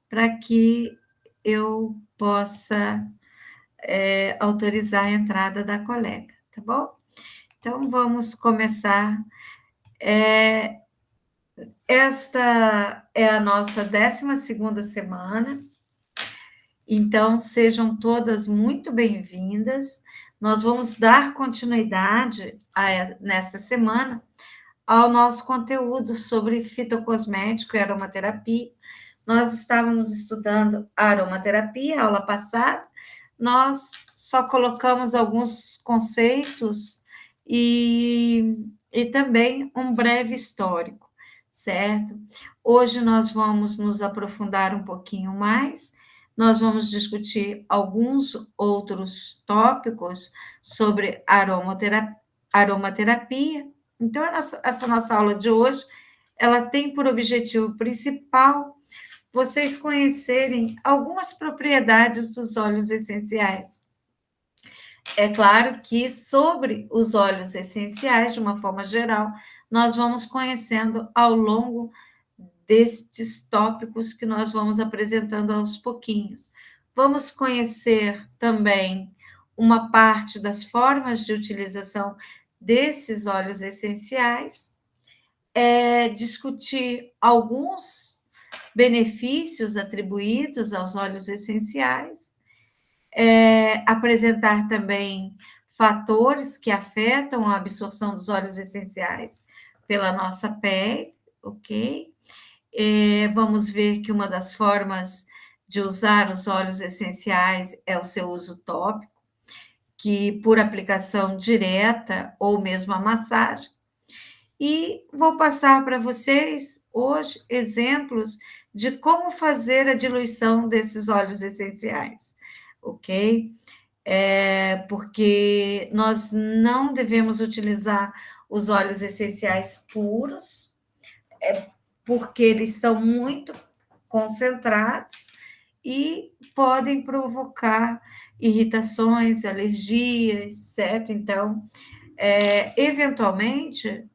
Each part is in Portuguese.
para que eu possa autorizar a entrada da colega, tá bom? Então, vamos começar. Esta é a nossa 12ª semana, então sejam todas muito bem-vindas. Nós vamos dar continuidade nesta semana ao nosso conteúdo sobre fitocosmético e aromaterapia. Nós estávamos estudando a aromaterapia, a aula passada, nós só colocamos alguns conceitos e também um breve histórico, certo? Hoje nós vamos nos aprofundar um pouquinho mais, nós vamos discutir alguns outros tópicos sobre aromaterapia. Então, essa nossa aula de hoje, ela tem por objetivo principal vocês conhecerem algumas propriedades dos óleos essenciais. É claro que sobre os óleos essenciais, de uma forma geral, nós vamos conhecendo ao longo destes tópicos que nós vamos apresentando aos pouquinhos. Vamos conhecer também uma parte das formas de utilização desses óleos essenciais, discutir alguns benefícios atribuídos aos óleos essenciais, apresentar também fatores que afetam a absorção dos óleos essenciais pela nossa pele, ok? Vamos ver que uma das formas de usar os óleos essenciais é o seu uso tópico, que por aplicação direta ou mesmo a massagem. E vou passar para vocês hoje exemplos de como fazer a diluição desses óleos essenciais, ok? Porque nós não devemos utilizar os óleos essenciais puros, porque eles são muito concentrados e podem provocar irritações, alergias, certo? Então, eventualmente,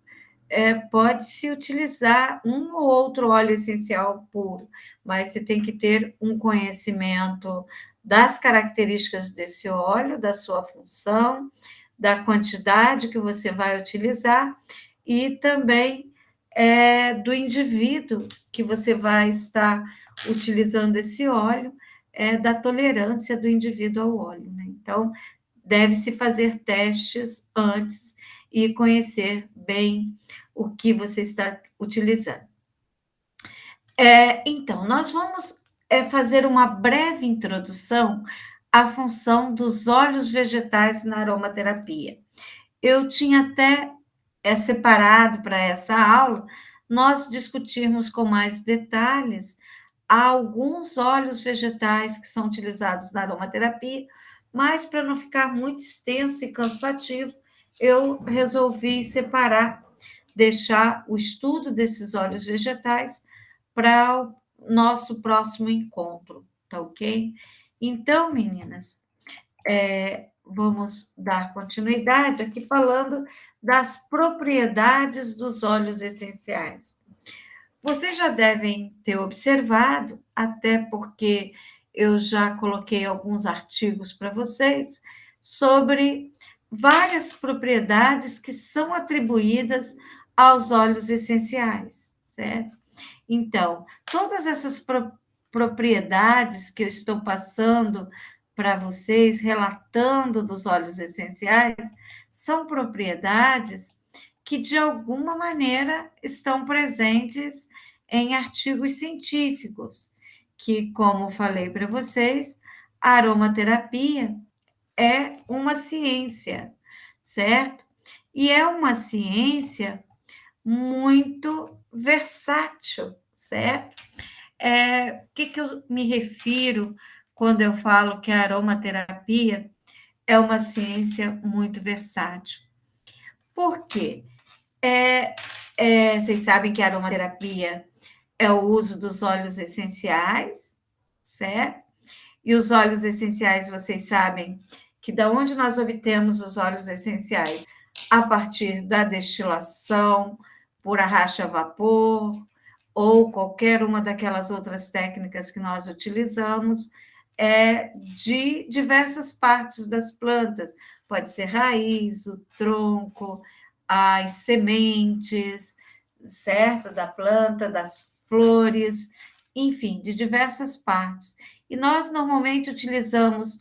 pode-se utilizar um ou outro óleo essencial puro, mas você tem que ter um conhecimento das características desse óleo, da sua função, da quantidade que você vai utilizar e também do indivíduo que você vai estar utilizando esse óleo, da tolerância do indivíduo ao óleo, né? Então, deve-se fazer testes antes e conhecer bem o que você está utilizando. Então, nós vamos fazer uma breve introdução à função dos óleos vegetais na aromaterapia. Eu tinha até separado para essa aula, nós discutirmos com mais detalhes alguns óleos vegetais que são utilizados na aromaterapia, mas para não ficar muito extenso e cansativo, eu resolvi separar, deixar o estudo desses óleos vegetais para o nosso próximo encontro, tá ok? Então, meninas, vamos dar continuidade aqui falando das propriedades dos óleos essenciais. Vocês já devem ter observado, até porque eu já coloquei alguns artigos para vocês, sobre várias propriedades que são atribuídas aos óleos essenciais, certo? Então, todas essas propriedades que eu estou passando para vocês, relatando dos óleos essenciais, são propriedades que, de alguma maneira, estão presentes em artigos científicos, que, como falei para vocês, a aromaterapia é uma ciência, certo? E é uma ciência muito versátil, certo? O que eu me refiro quando eu falo que a aromaterapia é uma ciência muito versátil? Por quê? Vocês sabem que a aromaterapia é o uso dos óleos essenciais, certo? E os óleos essenciais, vocês sabem que da onde nós obtemos os óleos essenciais? A partir da destilação, por arrasto a vapor, ou qualquer uma daquelas outras técnicas que nós utilizamos, de diversas partes das plantas. Pode ser raiz, o tronco, as sementes, certo? Da planta, das flores, enfim, de diversas partes. E nós normalmente utilizamos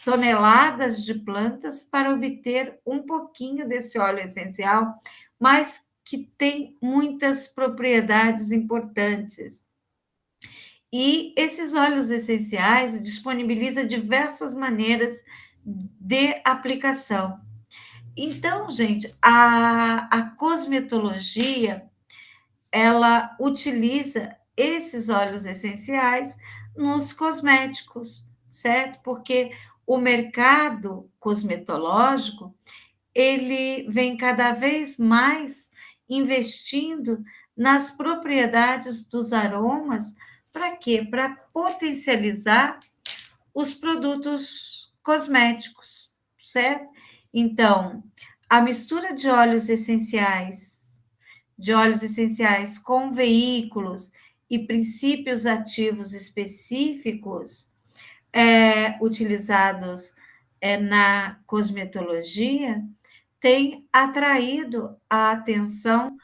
toneladas de plantas para obter um pouquinho desse óleo essencial, mas que tem muitas propriedades importantes. E esses óleos essenciais disponibilizam diversas maneiras de aplicação. Então, gente, a cosmetologia, ela utiliza esses óleos essenciais nos cosméticos, certo? Porque o mercado cosmetológico, ele vem cada vez mais investindo nas propriedades dos aromas. Para quê? Para potencializar os produtos cosméticos, certo? Então, a mistura de óleos essenciais com veículos e princípios ativos específicos utilizados na cosmetologia tem atraído a atenção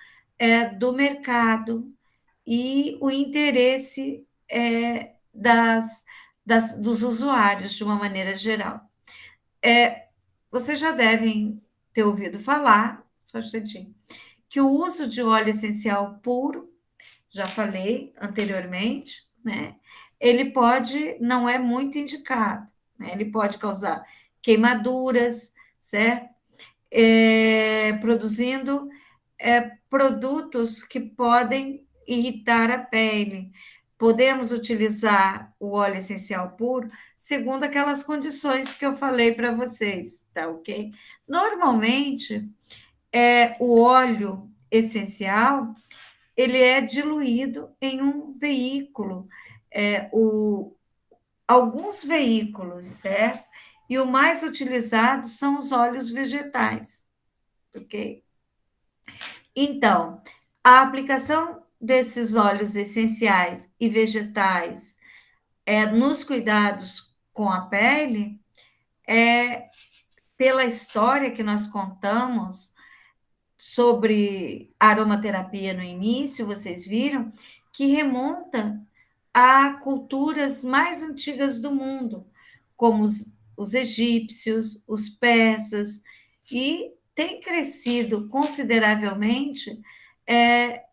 do mercado e o interesse dos usuários, de uma maneira geral. Vocês já devem ter ouvido falar, só um instantinho, que o uso de óleo essencial puro, já falei anteriormente, né? Ele não é muito indicado, né? Ele pode causar queimaduras, certo? Produzindo produtos que podem irritar a pele. Podemos utilizar o óleo essencial puro segundo aquelas condições que eu falei para vocês, tá ok? Normalmente, o óleo essencial, ele é diluído em um veículo, alguns veículos, certo? E o mais utilizado são os óleos vegetais, ok? Então, a aplicação desses óleos essenciais e vegetais nos cuidados com a pele, pela história que nós contamos sobre aromaterapia no início, vocês viram, que remonta a culturas mais antigas do mundo, como os egípcios, os persas, e tem crescido consideravelmente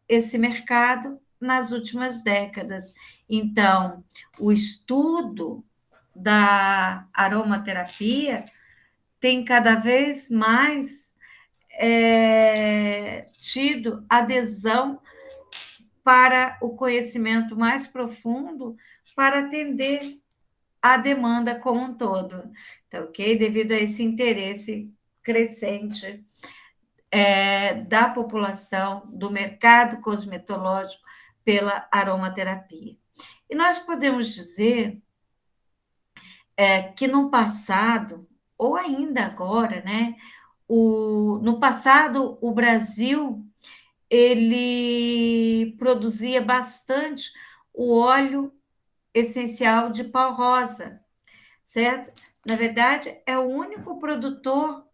esse mercado nas últimas décadas. Então, o estudo da aromaterapia tem cada vez mais tido adesão para o conhecimento mais profundo para atender a demanda como um todo, tá ok? Devido a esse interesse crescente da população, do mercado cosmetológico pela aromaterapia. E nós podemos dizer que no passado, ou ainda agora, né? No passado, o Brasil ele produzia bastante o óleo essencial de pau rosa, certo? Na verdade, é o único produtor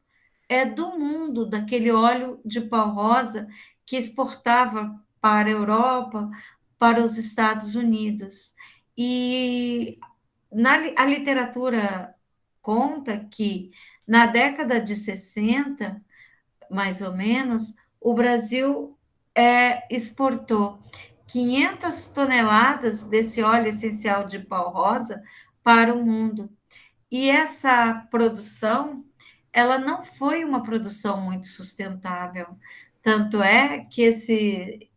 do mundo daquele óleo de pau rosa que exportava para a Europa, para os Estados Unidos. E a literatura conta que na década de 60, mais ou menos, o Brasil exportou 500 toneladas desse óleo essencial de pau rosa para o mundo. E essa produção, ela não foi uma produção muito sustentável. Tanto é que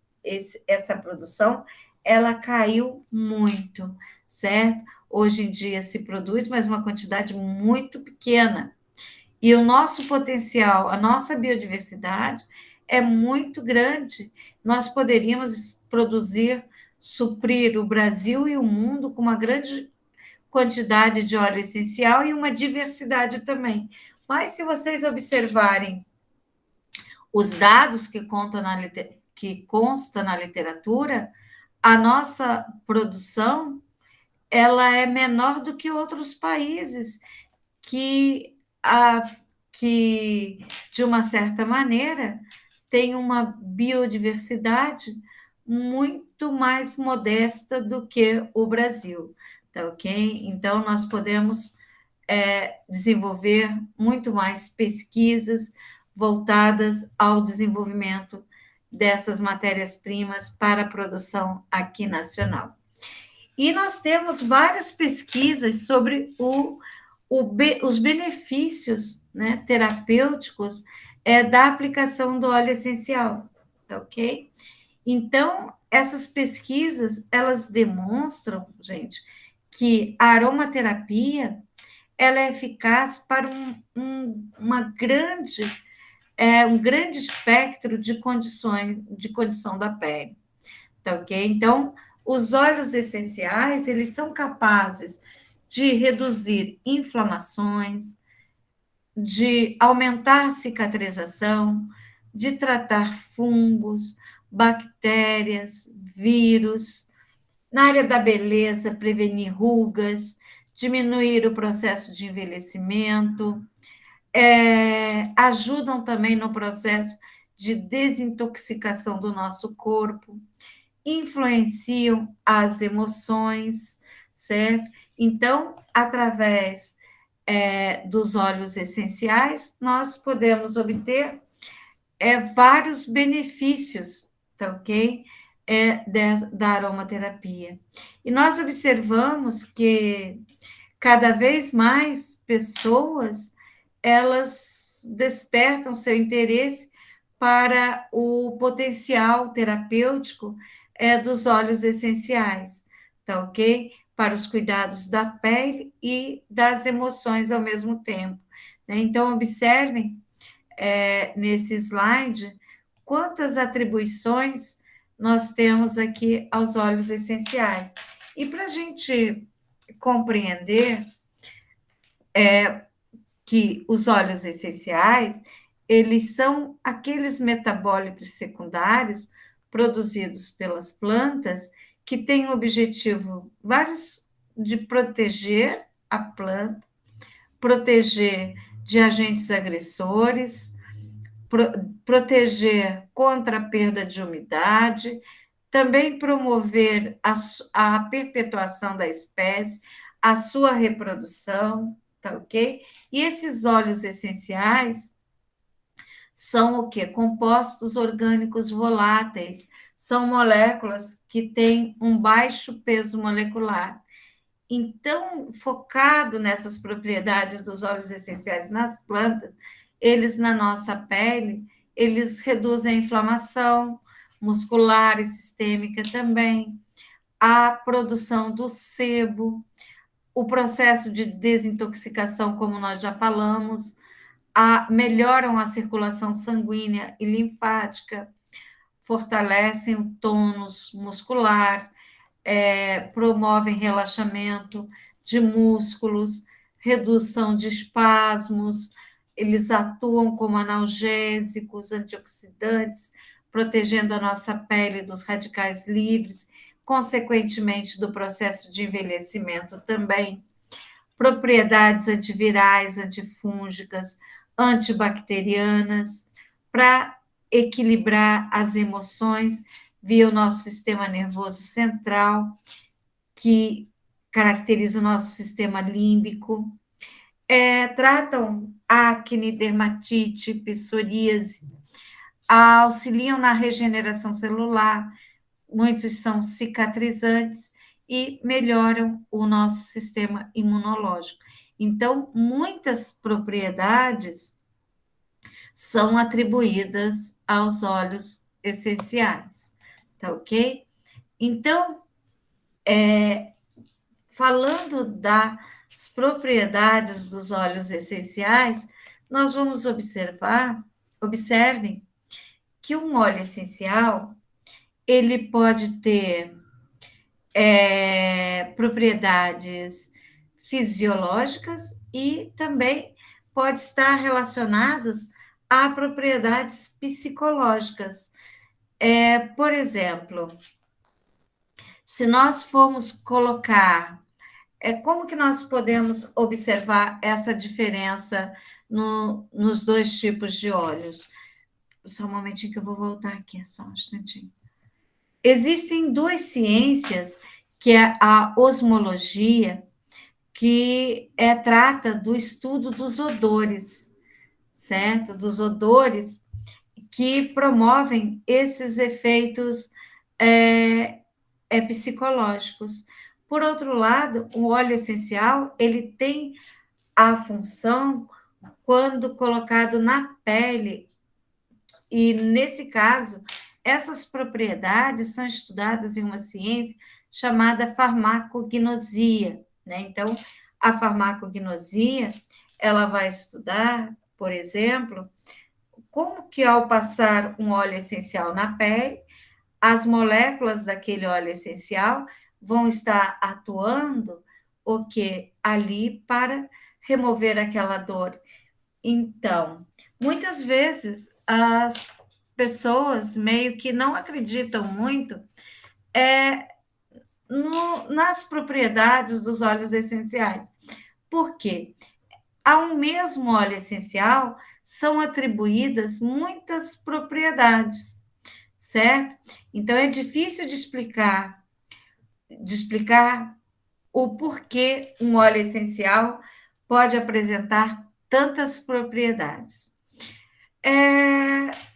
essa produção, ela caiu muito, certo? Hoje em dia se produz, mas uma quantidade muito pequena. E o nosso potencial, a nossa biodiversidade é muito grande. Nós poderíamos produzir, suprir o Brasil e o mundo com uma grande quantidade de óleo essencial e uma diversidade também. Mas se vocês observarem os dados que constam na literatura, a nossa produção ela é menor do que outros países que, que de uma certa maneira, tem uma biodiversidade muito mais modesta do que o Brasil, tá ok? Então, nós podemos desenvolver muito mais pesquisas voltadas ao desenvolvimento dessas matérias-primas para a produção aqui nacional. E nós temos várias pesquisas sobre os benefícios, né, terapêuticos da aplicação do óleo essencial, tá ok? Então, essas pesquisas, elas demonstram, gente, que a aromaterapia, ela é eficaz para um grande espectro de condições, de condição da pele, tá ok? Então, os óleos essenciais, eles são capazes de reduzir inflamações, de aumentar a cicatrização, de tratar fungos, bactérias, vírus. Na área da beleza, prevenir rugas, diminuir o processo de envelhecimento, ajudam também no processo de desintoxicação do nosso corpo, influenciam as emoções, certo? Então, através dos óleos essenciais, nós podemos obter vários benefícios, tá ok? Da aromaterapia. E nós observamos que cada vez mais pessoas elas despertam seu interesse para o potencial terapêutico dos óleos essenciais, tá ok? Para os cuidados da pele e das emoções ao mesmo tempo, né? Então, observem nesse slide quantas atribuições nós temos aqui aos óleos essenciais. E para a gente compreender que os óleos essenciais, eles são aqueles metabólitos secundários produzidos pelas plantas que têm o objetivo vários de proteger a planta, proteger de agentes agressores, proteger contra a perda de umidade, também promover a perpetuação da espécie, a sua reprodução, tá ok? E esses óleos essenciais são o quê? Compostos orgânicos voláteis, são moléculas que têm um baixo peso molecular. Então, focado nessas propriedades dos óleos essenciais nas plantas, eles na nossa pele, eles reduzem a inflamação muscular e sistêmica também, a produção do sebo, o processo de desintoxicação, como nós já falamos, melhoram a circulação sanguínea e linfática, fortalecem o tônus muscular, promovem relaxamento de músculos, redução de espasmos, eles atuam como analgésicos, antioxidantes, protegendo a nossa pele dos radicais livres, consequentemente do processo de envelhecimento também. Propriedades antivirais, antifúngicas, antibacterianas, para equilibrar as emoções via o nosso sistema nervoso central, que caracteriza o nosso sistema límbico. Tratam acne, dermatite, psoríase, auxiliam na regeneração celular, muitos são cicatrizantes e melhoram o nosso sistema imunológico. Então, muitas propriedades são atribuídas aos óleos essenciais, tá ok? Então, falando das propriedades dos óleos essenciais, nós vamos observem que um óleo essencial, ele pode ter propriedades fisiológicas e também pode estar relacionadas a propriedades psicológicas. Por exemplo, Se nós formos colocar, como que nós podemos observar essa diferença nos dois tipos de óleos? Só um momentinho que eu vou voltar aqui, só um instantinho. Existem duas ciências, que é a osmologia, que trata do estudo dos odores, certo? Dos odores que promovem esses efeitos psicológicos. Por outro lado, o óleo essencial, ele tem a função, quando colocado na pele, e nesse caso, essas propriedades são estudadas em uma ciência chamada farmacognosia, né? Então, a farmacognosia, ela vai estudar, por exemplo, como que ao passar um óleo essencial na pele, as moléculas daquele óleo essencial vão estar atuando o que ali para remover aquela dor. Então, muitas vezes as pessoas meio que não acreditam muito nas propriedades dos óleos essenciais. Por quê? Ao mesmo óleo essencial são atribuídas muitas propriedades, certo? Então é difícil de explicar o porquê um óleo essencial pode apresentar tantas propriedades.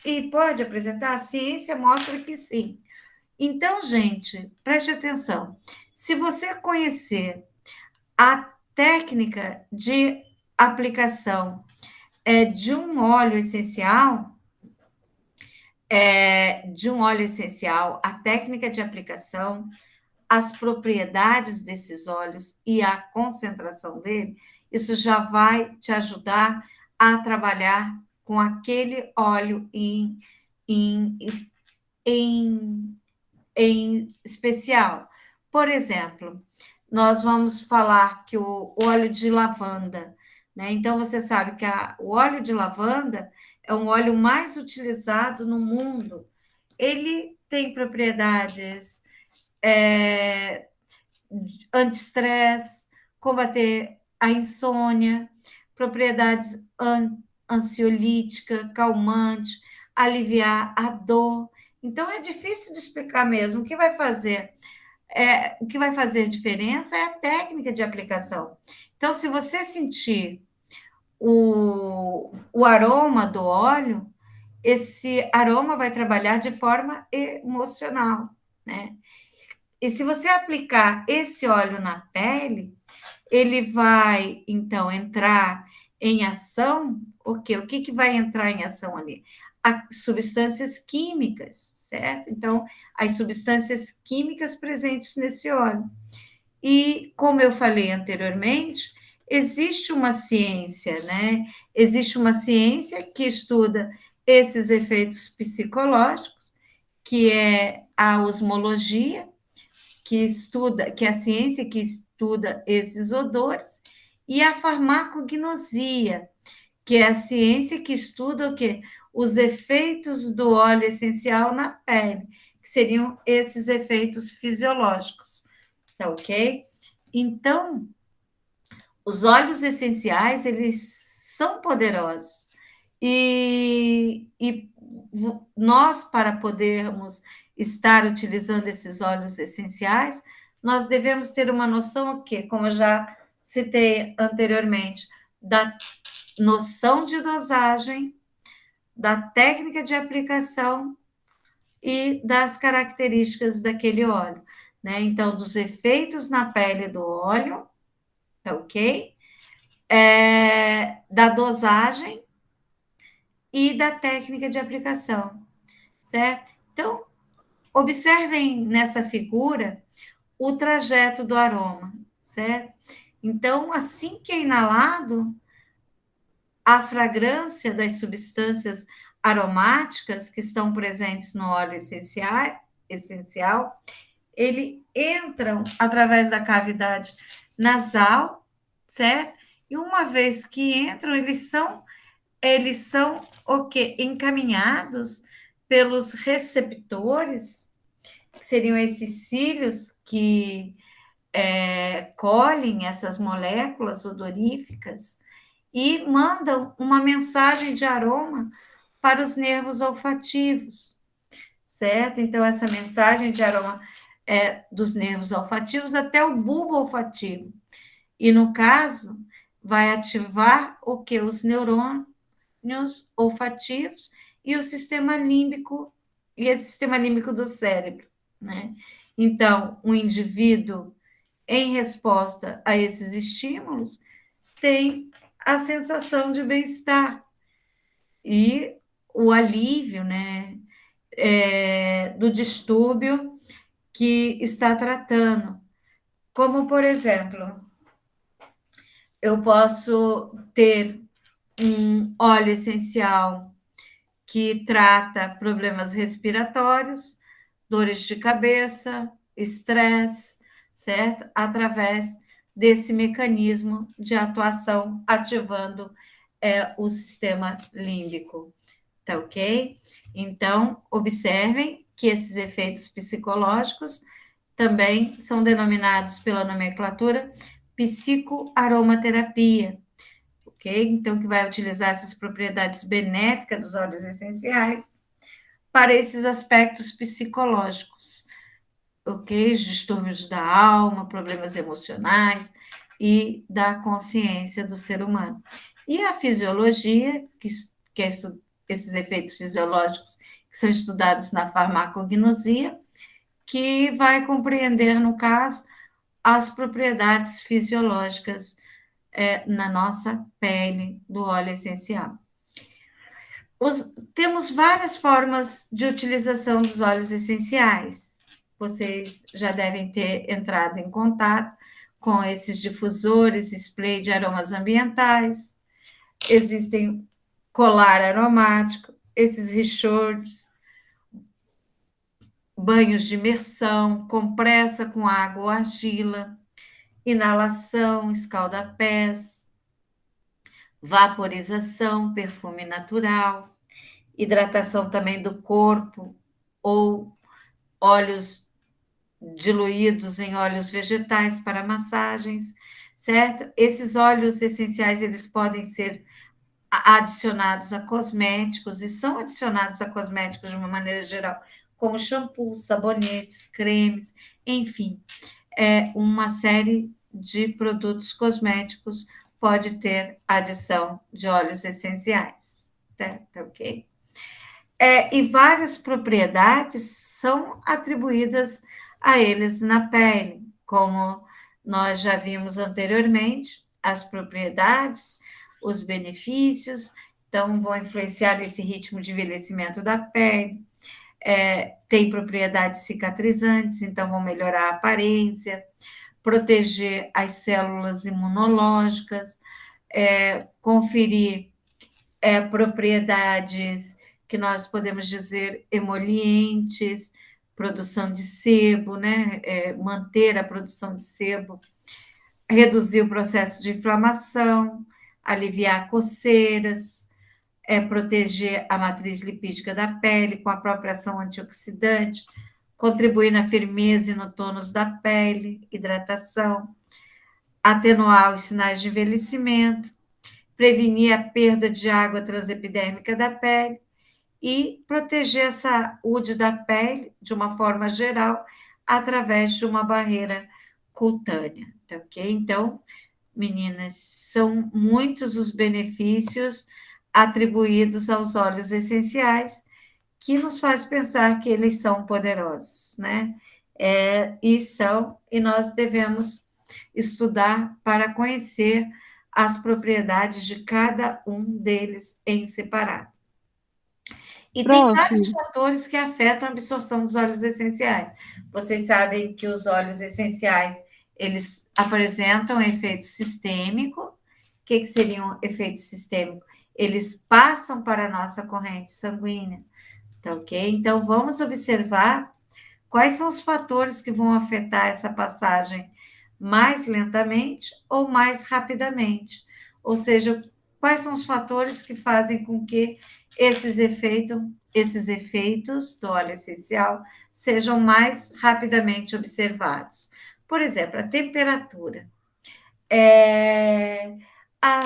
E pode apresentar, a ciência mostra que sim. Então, gente, preste atenção. Se você conhecer a técnica de aplicação de um óleo essencial, a técnica de aplicação, as propriedades desses óleos e a concentração dele, isso já vai te ajudar a trabalhar com aquele óleo em, em especial. Por exemplo, nós vamos falar que o óleo de lavanda, né? Então, você sabe que o óleo de lavanda é um óleo mais utilizado no mundo. Ele tem propriedades anti-estresse, combater a insônia, propriedades ansiolítica, calmante, aliviar a dor. Então, é difícil de explicar mesmo. O que vai fazer diferença é a técnica de aplicação. Então, se você sentir o aroma do óleo, esse aroma vai trabalhar de forma emocional, né? E se você aplicar esse óleo na pele, ele vai, então, entrar em ação. O quê? O que vai entrar em ação ali? As substâncias químicas, certo? Então, as substâncias químicas presentes nesse óleo. E, como eu falei anteriormente, existe uma ciência, né? Existe uma ciência que estuda esses efeitos psicológicos, que é a osmologia, que é a ciência que estuda esses odores, e a farmacognosia, que é a ciência que estuda o quê? Os efeitos do óleo essencial na pele, que seriam esses efeitos fisiológicos, tá ok? Então, os óleos essenciais, eles são poderosos, e nós, para podermos estar utilizando esses óleos essenciais, nós devemos ter uma noção, o quê? Como eu já citei anteriormente, da noção de dosagem, da técnica de aplicação e das características daquele óleo, né? Então, dos efeitos na pele do óleo, tá ok? Da dosagem e da técnica de aplicação, certo? Então, observem nessa figura o trajeto do aroma, certo? Então, assim que é inalado, a fragrância das substâncias aromáticas que estão presentes no óleo essencial, ele entram através da cavidade nasal, certo? E uma vez que entram, eles são o quê? Encaminhados pelos receptores que seriam esses cílios que colhem essas moléculas odoríficas e mandam uma mensagem de aroma para os nervos olfativos, certo? Então, essa mensagem de aroma é dos nervos olfativos até o bulbo olfativo. E, no caso, vai ativar o que? Os neurônios olfativos e o sistema límbico, e esse sistema límbico do cérebro, né? Então, o indivíduo, em resposta a esses estímulos, tem a sensação de bem-estar e o alívio, né, do distúrbio que está tratando. Como, por exemplo, eu posso ter um óleo essencial que trata problemas respiratórios, dores de cabeça, estresse, certo? Através desse mecanismo de atuação ativando o sistema límbico, tá ok? Então, observem que esses efeitos psicológicos também são denominados pela nomenclatura psicoaromaterapia, ok? Então, que vai utilizar essas propriedades benéficas dos óleos essenciais para esses aspectos psicológicos, ok? Os distúrbios da alma, problemas emocionais e da consciência do ser humano. E a fisiologia, que é esses efeitos fisiológicos que são estudados na farmacognosia, que vai compreender, no caso, as propriedades fisiológicas na nossa pele do óleo essencial. Temos várias formas de utilização dos óleos essenciais. Vocês já devem ter entrado em contato com esses difusores, spray de aromas ambientais. Existem colar aromático, esses rechauds, banhos de imersão, compressa com água ou argila, inalação, escalda-pés, vaporização, perfume natural, hidratação também do corpo ou óleos diluídos em óleos vegetais para massagens, certo? Esses óleos essenciais, eles podem ser adicionados a cosméticos e são adicionados a cosméticos de uma maneira geral, como shampoos, sabonetes, cremes, enfim, uma série de produtos cosméticos pode ter adição de óleos essenciais, tá ok? E várias propriedades são atribuídas a eles na pele, como nós já vimos anteriormente, as propriedades, os benefícios, então vão influenciar nesse ritmo de envelhecimento da pele, tem propriedades cicatrizantes, então vão melhorar a aparência, proteger as células imunológicas, conferir propriedades que nós podemos dizer emolientes, produção de sebo, né? Manter a produção de sebo, reduzir o processo de inflamação, aliviar coceiras, proteger a matriz lipídica da pele com a própria ação antioxidante, contribuir na firmeza e no tônus da pele, hidratação, atenuar os sinais de envelhecimento, prevenir a perda de água transepidérmica da pele e proteger a saúde da pele de uma forma geral através de uma barreira cutânea, tá ok? Então, meninas, são muitos os benefícios atribuídos aos óleos essenciais que nos faz pensar que eles são poderosos, né? E nós devemos estudar para conhecer as propriedades de cada um deles em separado. E tem Prof, vários fatores que afetam a absorção dos óleos essenciais. Vocês sabem que os óleos essenciais, eles apresentam efeito sistêmico. O que seria um efeito sistêmico? Eles passam para a nossa corrente sanguínea, tá ok? Então, vamos observar quais são os fatores que vão afetar essa passagem mais lentamente ou mais rapidamente. Ou seja, quais são os fatores que fazem com que esses efeitos esses efeitos do óleo essencial sejam mais rapidamente observados. Por exemplo, a temperatura.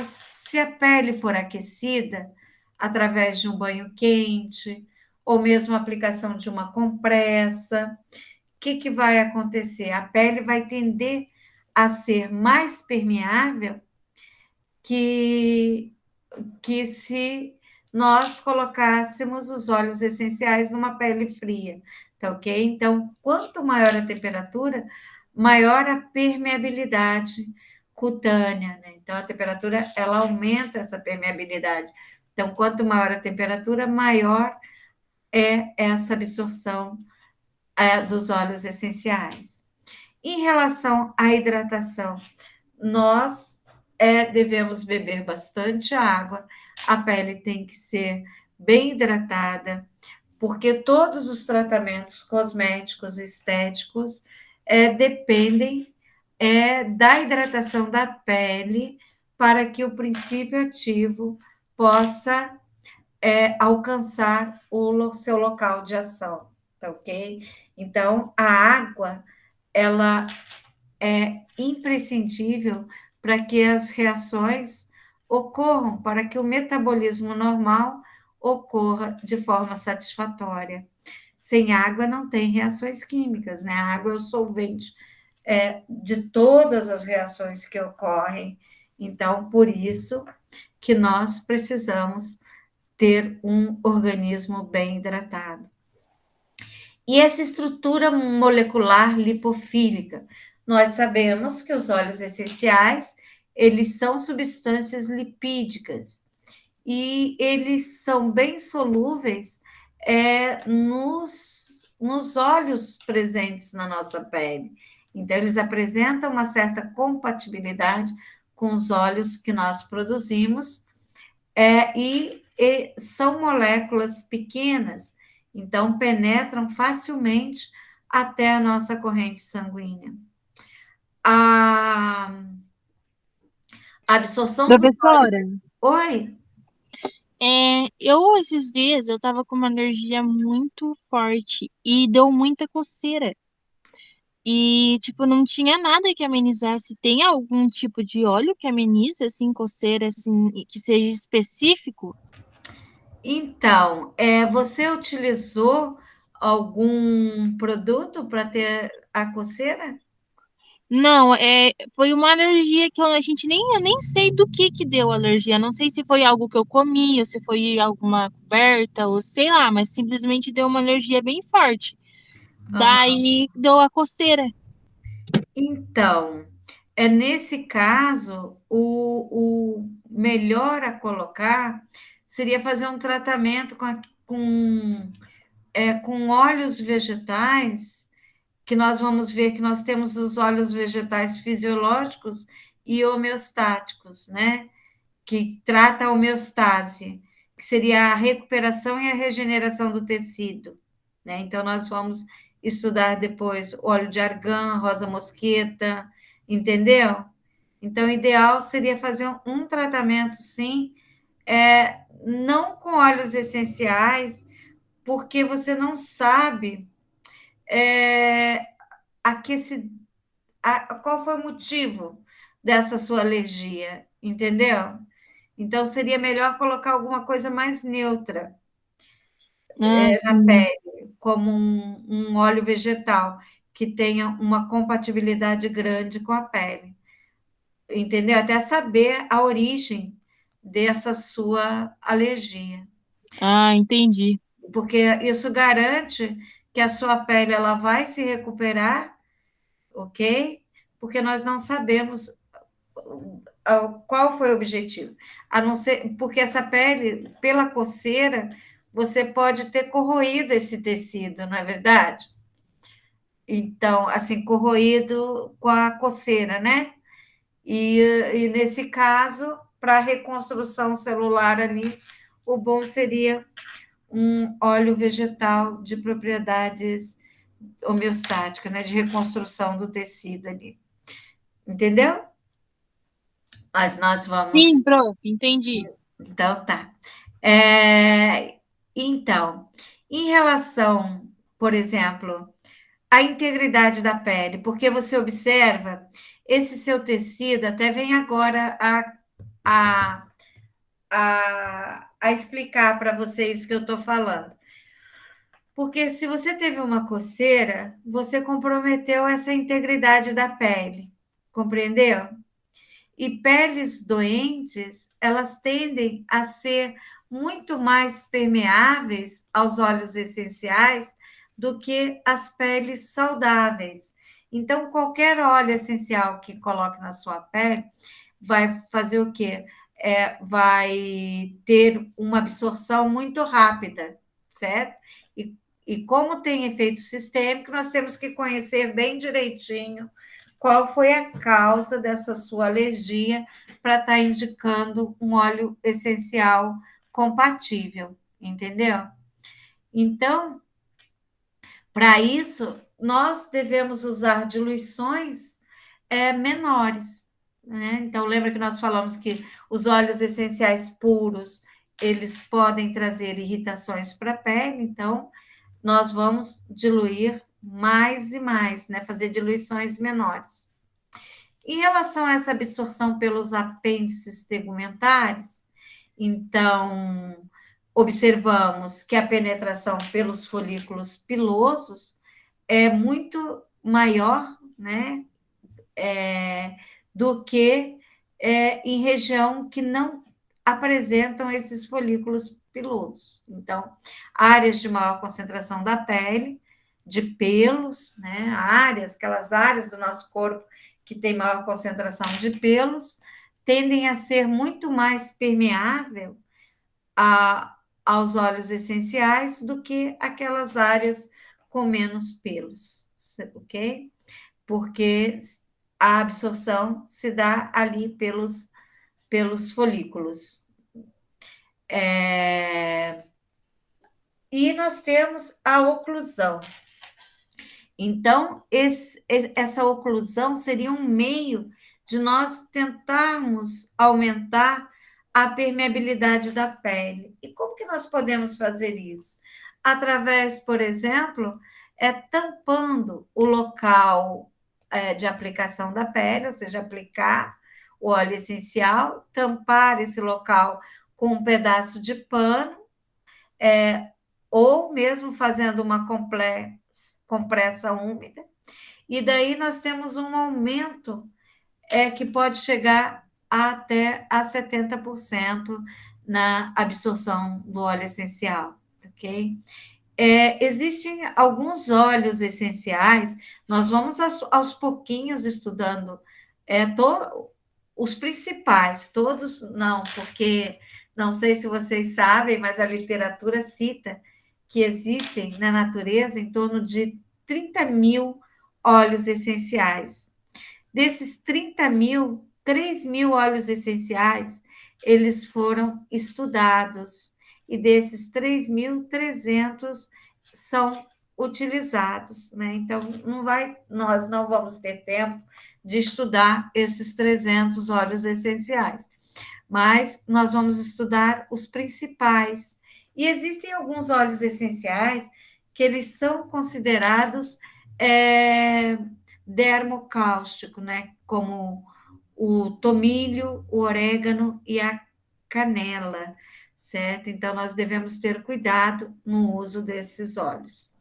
Se a pele for aquecida através de um banho quente, ou mesmo a aplicação de uma compressa, o que vai acontecer? A pele vai tender a ser mais permeável que, que se nós colocássemos os óleos essenciais numa pele fria, tá ok? Então, quanto maior a temperatura, maior a permeabilidade cutânea, né? Então, a temperatura, ela aumenta essa permeabilidade. Então, quanto maior a temperatura, maior é essa absorção dos óleos essenciais. Em relação à hidratação, nós devemos beber bastante água, a pele tem que ser bem hidratada, porque todos os tratamentos cosméticos estéticos dependem da hidratação da pele para que o princípio ativo possa alcançar o seu local de ação, tá ok? Então, a água, ela é imprescindível para que as reações ocorram, para que o metabolismo normal ocorra de forma satisfatória. Sem água não tem reações químicas, né? A água é o solvente de todas as reações que ocorrem. Então, por isso que nós precisamos ter um organismo bem hidratado. E essa estrutura molecular lipofílica, nós sabemos que os óleos essenciais, eles são substâncias lipídicas e eles são bem solúveis nos óleos presentes na nossa pele. Então, eles apresentam uma certa compatibilidade com os óleos que nós produzimos e são moléculas pequenas, então penetram facilmente até a nossa corrente sanguínea. A absorção dos Professora, óleos. Oi? esses dias eu tava com uma alergia muito forte e deu muita coceira. E, tipo, não tinha nada que amenizasse. Tem algum tipo de óleo que ameniza, assim, coceira, assim, e que seja específico? Então, você utilizou algum produto para ter a coceira? Não, foi uma alergia que a gente eu nem sei do que deu alergia. Não sei se foi algo que eu comi, ou se foi alguma coberta, ou sei lá, mas simplesmente deu uma alergia bem forte. Aham. Daí deu a coceira. Então, nesse caso, o melhor a colocar seria fazer um tratamento com óleos vegetais, que nós vamos ver que nós temos os óleos vegetais fisiológicos e homeostáticos, né? Que trata a homeostase, que seria a recuperação e a regeneração do tecido, né? Então, nós vamos estudar depois óleo de argan, rosa mosqueta, entendeu? Então, o ideal seria fazer um tratamento, sim, não com óleos essenciais, porque você não sabe é, a que se, qual foi o motivo dessa sua alergia, entendeu? Então, seria melhor colocar alguma coisa mais neutra Ah, na sim. pele, como um óleo vegetal, que tenha uma compatibilidade grande com a pele, entendeu? Até saber a origem dessa sua alergia, Ah, entendi. porque isso garante que a sua pele ela vai se recuperar, ok? Porque nós não sabemos qual foi o objetivo? A não ser porque essa pele, pela coceira, você pode ter corroído esse tecido, não é verdade? Então, assim, corroído com a coceira, né? E nesse caso, para a reconstrução celular ali, o bom seria um óleo vegetal de propriedades homeostáticas, né? De reconstrução do tecido ali. Entendeu? Mas nós vamos. Sim, prof, entendi. Então, tá. É, Então, em relação, por exemplo, à integridade da pele, porque você observa, esse seu tecido, até vem agora a, a explicar para vocês o que eu estou falando. Porque se você teve uma coceira, você comprometeu essa integridade da pele, compreendeu? E peles doentes, elas tendem a ser muito mais permeáveis aos óleos essenciais do que as peles saudáveis. Então, qualquer óleo essencial que coloque na sua pele vai fazer o quê? Vai ter uma absorção muito rápida, certo? E como tem efeito sistêmico, nós temos que conhecer bem direitinho qual foi a causa dessa sua alergia para estar indicando um óleo essencial compatível, entendeu? Então, para isso, nós devemos usar diluições menores, né? Então, lembra que nós falamos que os óleos essenciais puros, eles podem trazer irritações para a pele, então, nós vamos diluir mais e mais, né? Fazer diluições menores. Em relação a essa absorção pelos apêndices tegumentares, então, observamos que a penetração pelos folículos pilosos é muito maior, né, do que em região que não apresentam esses folículos pilosos. Então, áreas de maior concentração da pele, de pelos, né, aquelas áreas do nosso corpo que tem maior concentração de pelos, tendem a ser muito mais permeável aos óleos essenciais do que aquelas áreas com menos pelos, ok? Porque a absorção se dá ali pelos folículos. E nós temos a oclusão. Então, essa oclusão seria um meio de nós tentarmos aumentar a permeabilidade da pele. E como que nós podemos fazer isso? Através, por exemplo, tampando o local de aplicação da pele, ou seja, aplicar o óleo essencial, tampar esse local com um pedaço de pano, ou mesmo fazendo uma compressa úmida, e daí nós temos um aumento que pode chegar até a 70% na absorção do óleo essencial, ok? Existem alguns óleos essenciais, nós vamos aos pouquinhos estudando os principais, todos não, porque não sei se vocês sabem, mas a literatura cita que existem na natureza em torno de 30 mil óleos essenciais. Desses 30 mil, 3 mil óleos essenciais, eles foram estudados, e desses 3.300 são utilizados, né? Então, nós não vamos ter tempo de estudar esses 300 óleos essenciais, mas nós vamos estudar os principais. E existem alguns óleos essenciais que eles são considerados dermocáustico, né? Como o tomilho, o orégano e a canela, certo? Então, nós devemos ter cuidado no uso desses óleos.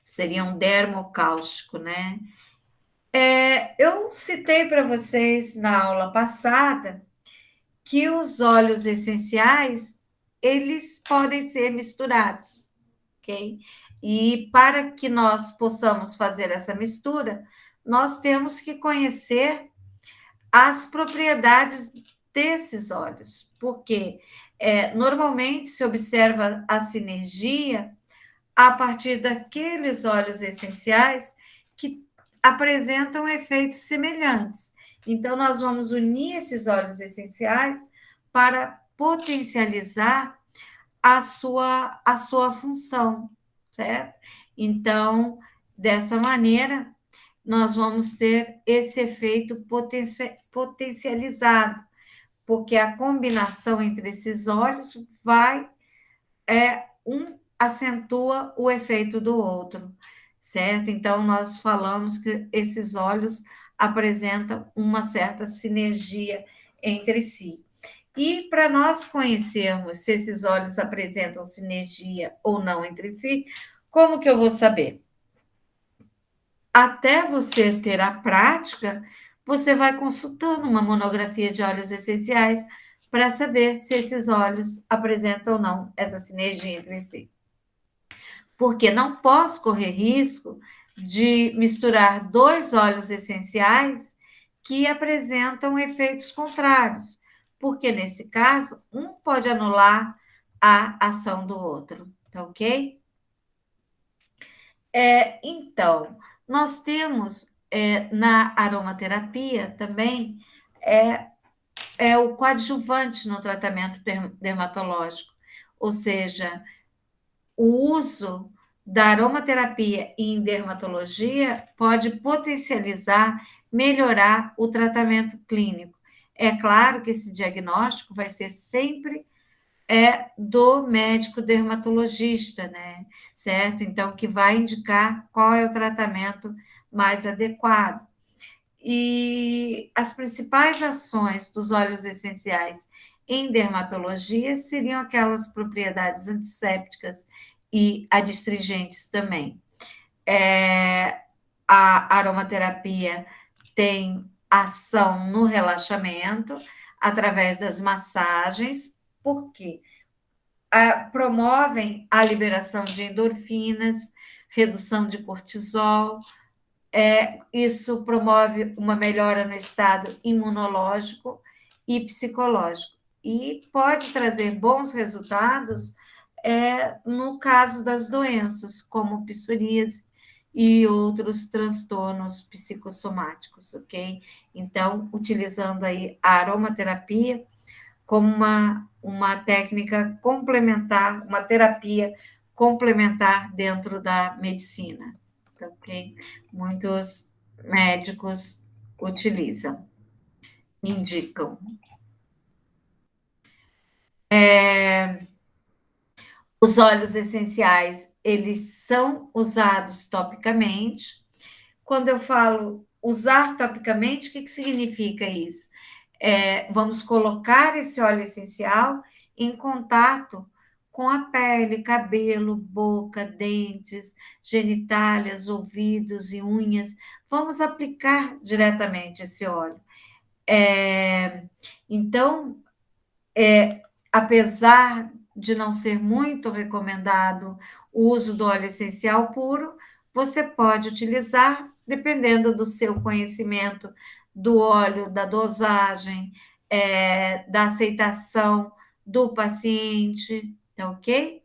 Seria um dermocáustico, né? Eu citei para vocês na aula passada que os óleos essenciais, eles podem ser misturados, ok? E para que nós possamos fazer essa mistura, nós temos que conhecer as propriedades desses óleos, porque normalmente se observa a sinergia a partir daqueles óleos essenciais que apresentam efeitos semelhantes. Então, nós vamos unir esses óleos essenciais para potencializar a sua função, certo? Então, dessa maneira, nós vamos ter esse efeito potencializado, porque a combinação entre esses óleos vai um acentua o efeito do outro, certo? Então, nós falamos que esses óleos apresentam uma certa sinergia entre si. E para nós conhecermos se esses óleos apresentam sinergia ou não entre si, como que eu vou saber? Até você ter a prática, você vai consultando uma monografia de óleos essenciais para saber se esses óleos apresentam ou não essa sinergia entre si. Porque não posso correr risco de misturar dois óleos essenciais que apresentam efeitos contrários, porque nesse caso, um pode anular a ação do outro, tá ok? Então, nós temos na aromaterapia também o coadjuvante no tratamento dermatológico, ou seja, o uso da aromaterapia em dermatologia pode potencializar, melhorar o tratamento clínico. É claro que esse diagnóstico vai ser sempre do médico dermatologista, né? Certo? Então, que vai indicar qual é o tratamento mais adequado. E as principais ações dos óleos essenciais em dermatologia seriam aquelas propriedades antissépticas e adstringentes também. A aromaterapia tem ação no relaxamento através das massagens, porque promovem a liberação de endorfinas, redução de cortisol, isso promove uma melhora no estado imunológico e psicológico. E pode trazer bons resultados no caso das doenças, como psoríase e outros transtornos psicossomáticos, ok? Então, utilizando aí a aromaterapia como uma técnica complementar, uma terapia complementar dentro da medicina, ok? Muitos médicos utilizam, indicam. Os óleos essenciais, eles são usados topicamente. Quando eu falo usar topicamente, o que significa isso? Vamos colocar esse óleo essencial em contato com a pele, cabelo, boca, dentes, genitálias, ouvidos e unhas. Vamos aplicar diretamente esse óleo. Então, apesar de não ser muito recomendado o uso do óleo essencial puro, você pode utilizar, dependendo do seu conhecimento do óleo, da dosagem, da aceitação do paciente, tá ok?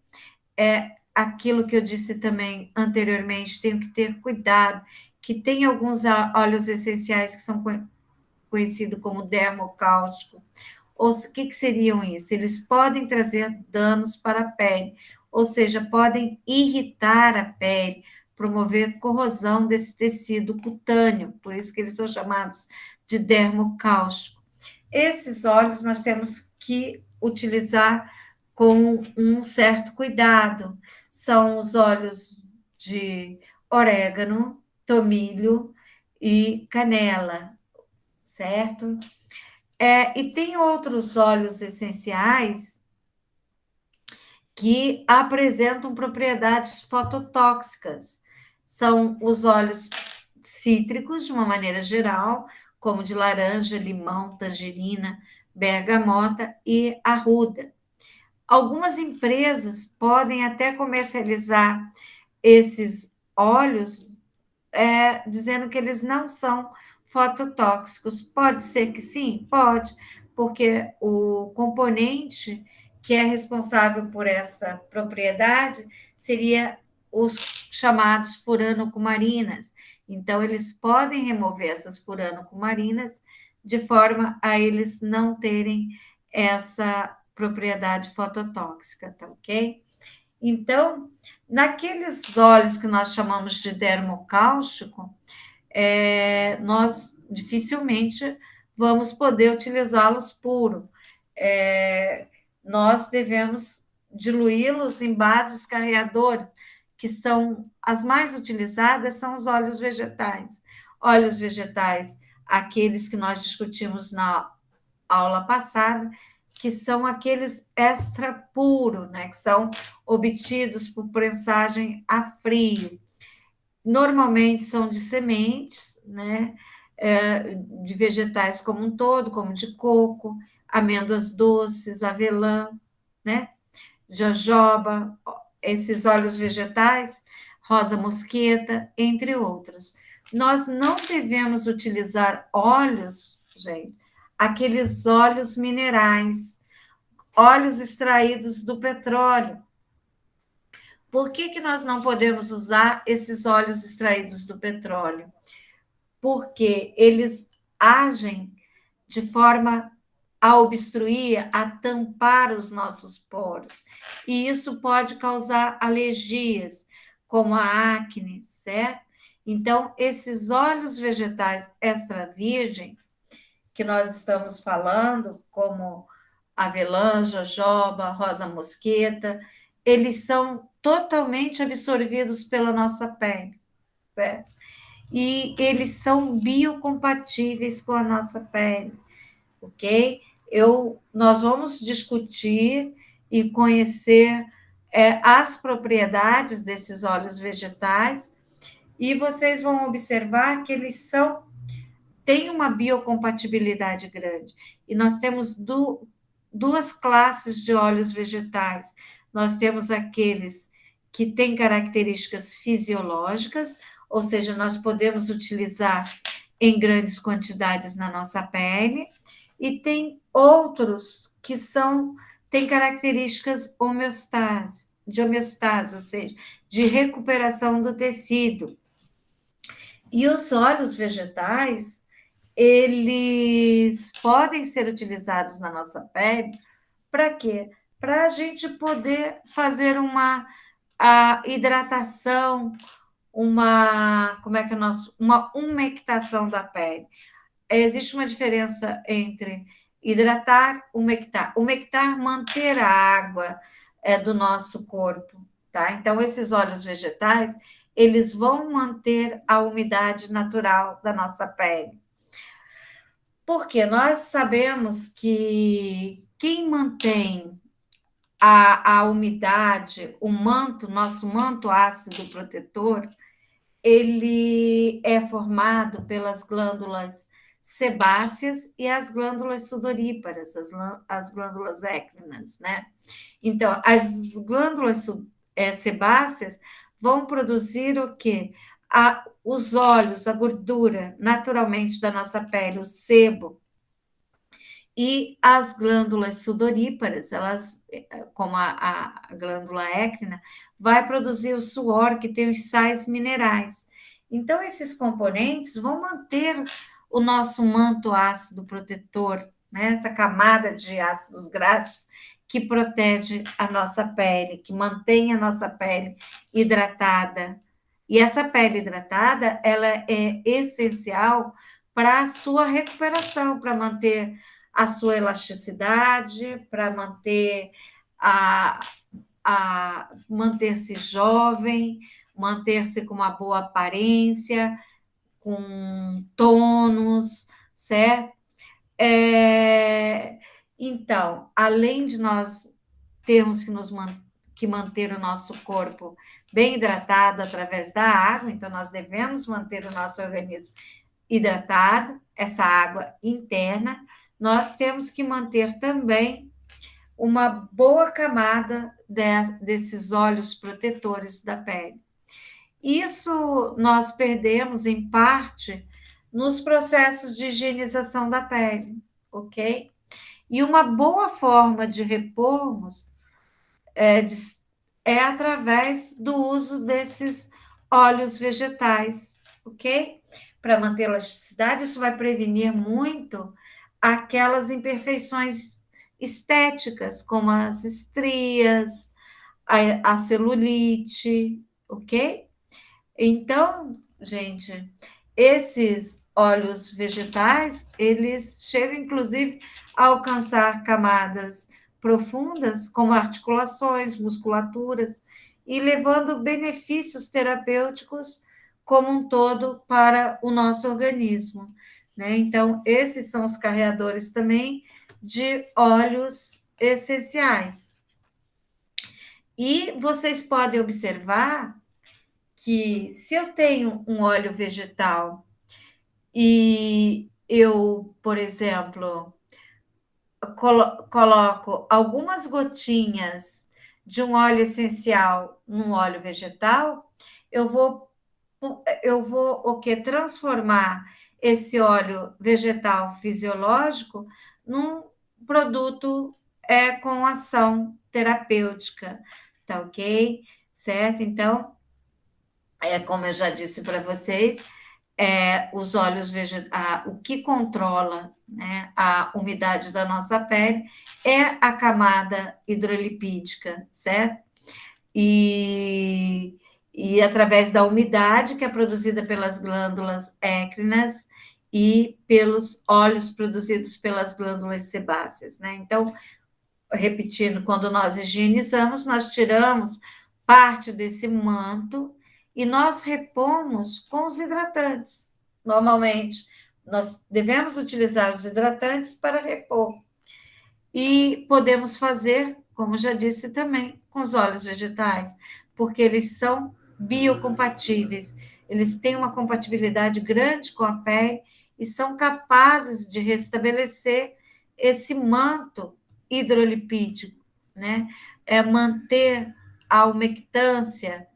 Aquilo que eu disse também anteriormente, tenho que ter cuidado, que tem alguns óleos essenciais que são conhecidos como dermocáusticos. O que seriam isso? Eles podem trazer danos para a pele, ou seja, podem irritar a pele, promover corrosão desse tecido cutâneo, por isso que eles são chamados de dermocáustico. Esses óleos nós temos que utilizar com um certo cuidado. São os óleos de orégano, tomilho e canela, certo? E tem outros óleos essenciais que apresentam propriedades fototóxicas. São os óleos cítricos, de uma maneira geral, como de laranja, limão, tangerina, bergamota e arruda. Algumas empresas podem até comercializar esses óleos dizendo que eles não são fototóxicos. Pode ser que sim? Pode, porque o componente que é responsável por essa propriedade seria os chamados furanocumarinas. Então, eles podem remover essas furanocumarinas de forma a eles não terem essa propriedade fototóxica, tá ok? Então, naqueles óleos que nós chamamos de dermocáustico, nós dificilmente vamos poder utilizá-los puro. Nós devemos diluí-los em bases carreadores, que são as mais utilizadas, são os óleos vegetais. Óleos vegetais, aqueles que nós discutimos na aula passada, que são aqueles extra puro, né, que são obtidos por prensagem a frio. Normalmente são de sementes, né, de vegetais como um todo, como de coco, amêndoas doces, avelã, né, jojoba, esses óleos vegetais, rosa mosqueta, entre outros. Nós não devemos utilizar óleos, gente, aqueles óleos minerais, óleos extraídos do petróleo. Por que nós não podemos usar esses óleos extraídos do petróleo? Porque eles agem de forma a obstruir, a tampar os nossos poros. E isso pode causar alergias, como a acne, certo? Então, esses óleos vegetais extra virgem que nós estamos falando, como avelã, jojoba, rosa mosqueta, eles são totalmente absorvidos pela nossa pele, certo? E eles são biocompatíveis com a nossa pele, ok? Nós vamos discutir e conhecer as propriedades desses óleos vegetais e vocês vão observar que eles têm uma biocompatibilidade grande. E nós temos duas classes de óleos vegetais. Nós temos aqueles que têm características fisiológicas, ou seja, nós podemos utilizar em grandes quantidades na nossa pele, e tem outros que têm características de homeostase, ou seja, de recuperação do tecido. E os óleos vegetais, eles podem ser utilizados na nossa pele para quê? Para a gente poder fazer a hidratação, uma umectação da pele. Existe uma diferença entre hidratar, umectar. Umectar, manter a água do nosso corpo, tá? Então, esses óleos vegetais, eles vão manter a umidade natural da nossa pele. Porque nós sabemos que quem mantém a umidade, nosso manto ácido protetor, ele é formado pelas glândulas sebáceas e as glândulas sudoríparas, as glândulas écrinas, né? Então, as glândulas sebáceas vão produzir o quê? Os óleos, a gordura, naturalmente da nossa pele, o sebo. E as glândulas sudoríparas, elas, como a glândula écrina, vai produzir o suor, que tem os sais minerais. Então, esses componentes vão manter o nosso manto ácido protetor, né? Essa camada de ácidos graxos que protege a nossa pele, que mantém a nossa pele hidratada. E essa pele hidratada, ela é essencial para a sua recuperação, para manter a sua elasticidade, para manter-se jovem, manter-se com uma boa aparência, com tônus, certo? Então, além de nós termos que manter o nosso corpo bem hidratado através da água, então nós devemos manter o nosso organismo hidratado, essa água interna, nós temos que manter também uma boa camada desses óleos protetores da pele. Isso nós perdemos, em parte, nos processos de higienização da pele, ok? E uma boa forma de repormos é através do uso desses óleos vegetais, ok? Para manter a elasticidade, isso vai prevenir muito aquelas imperfeições estéticas, como as estrias, a celulite, ok? Então, gente, esses óleos vegetais, eles chegam, inclusive, a alcançar camadas profundas, como articulações, musculaturas, e levando benefícios terapêuticos como um todo para o nosso organismo, né? Então, esses são os carreadores também de óleos essenciais. E vocês podem observar que se eu tenho um óleo vegetal e eu, por exemplo, coloco algumas gotinhas de um óleo essencial num óleo vegetal, eu vou o que transformar esse óleo vegetal fisiológico num produto com ação terapêutica, tá ok? Certo? Então, como eu já disse para vocês, os óleos vegetais, o que controla, né, a umidade da nossa pele é a camada hidrolipídica, certo? E através da umidade que é produzida pelas glândulas écrinas e pelos óleos produzidos pelas glândulas sebáceas, né? Então, repetindo, quando nós higienizamos, nós tiramos parte desse manto e nós repomos com os hidratantes. Normalmente, nós devemos utilizar os hidratantes para repor. E podemos fazer, como já disse também, com os óleos vegetais, porque eles são biocompatíveis, eles têm uma compatibilidade grande com a pele e são capazes de restabelecer esse manto hidrolipídico, né? Manter a umectância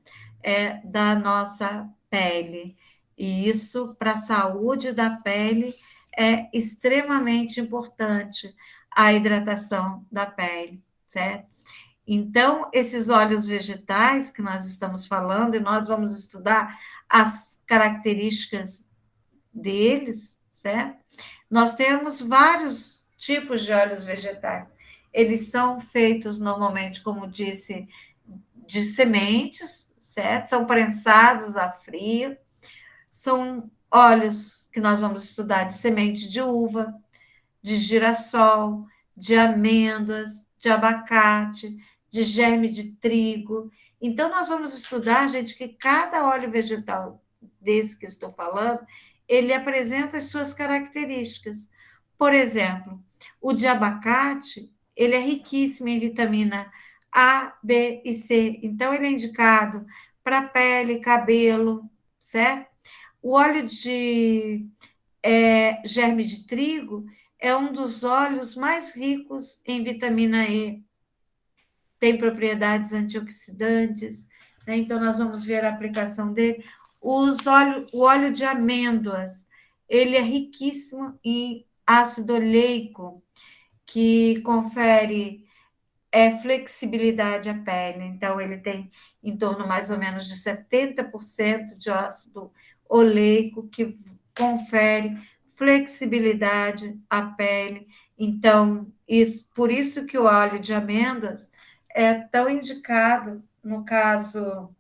da nossa pele. E isso, para a saúde da pele, é extremamente importante, a hidratação da pele, certo? Então, esses óleos vegetais que nós estamos falando, e nós vamos estudar as características deles, certo? Nós temos vários tipos de óleos vegetais. Eles são feitos normalmente, como disse, de sementes, certo? São prensados a frio. São óleos que nós vamos estudar de semente de uva, de girassol, de amêndoas, de abacate, de germe de trigo. Então, nós vamos estudar, gente, que cada óleo vegetal desse que eu estou falando, ele apresenta as suas características. Por exemplo, o de abacate, ele é riquíssimo em vitamina A, B e C. Então, ele é indicado para pele, cabelo, certo? O óleo de germe de trigo é um dos óleos mais ricos em vitamina E, tem propriedades antioxidantes, né? Então, nós vamos ver a aplicação dele. O óleo de amêndoas, ele é riquíssimo em ácido oleico, que confere flexibilidade à pele. Então, ele tem em torno mais ou menos de 70% de ácido oleico, que confere flexibilidade à pele. Então, por isso que o óleo de amêndoas é tão indicado no caso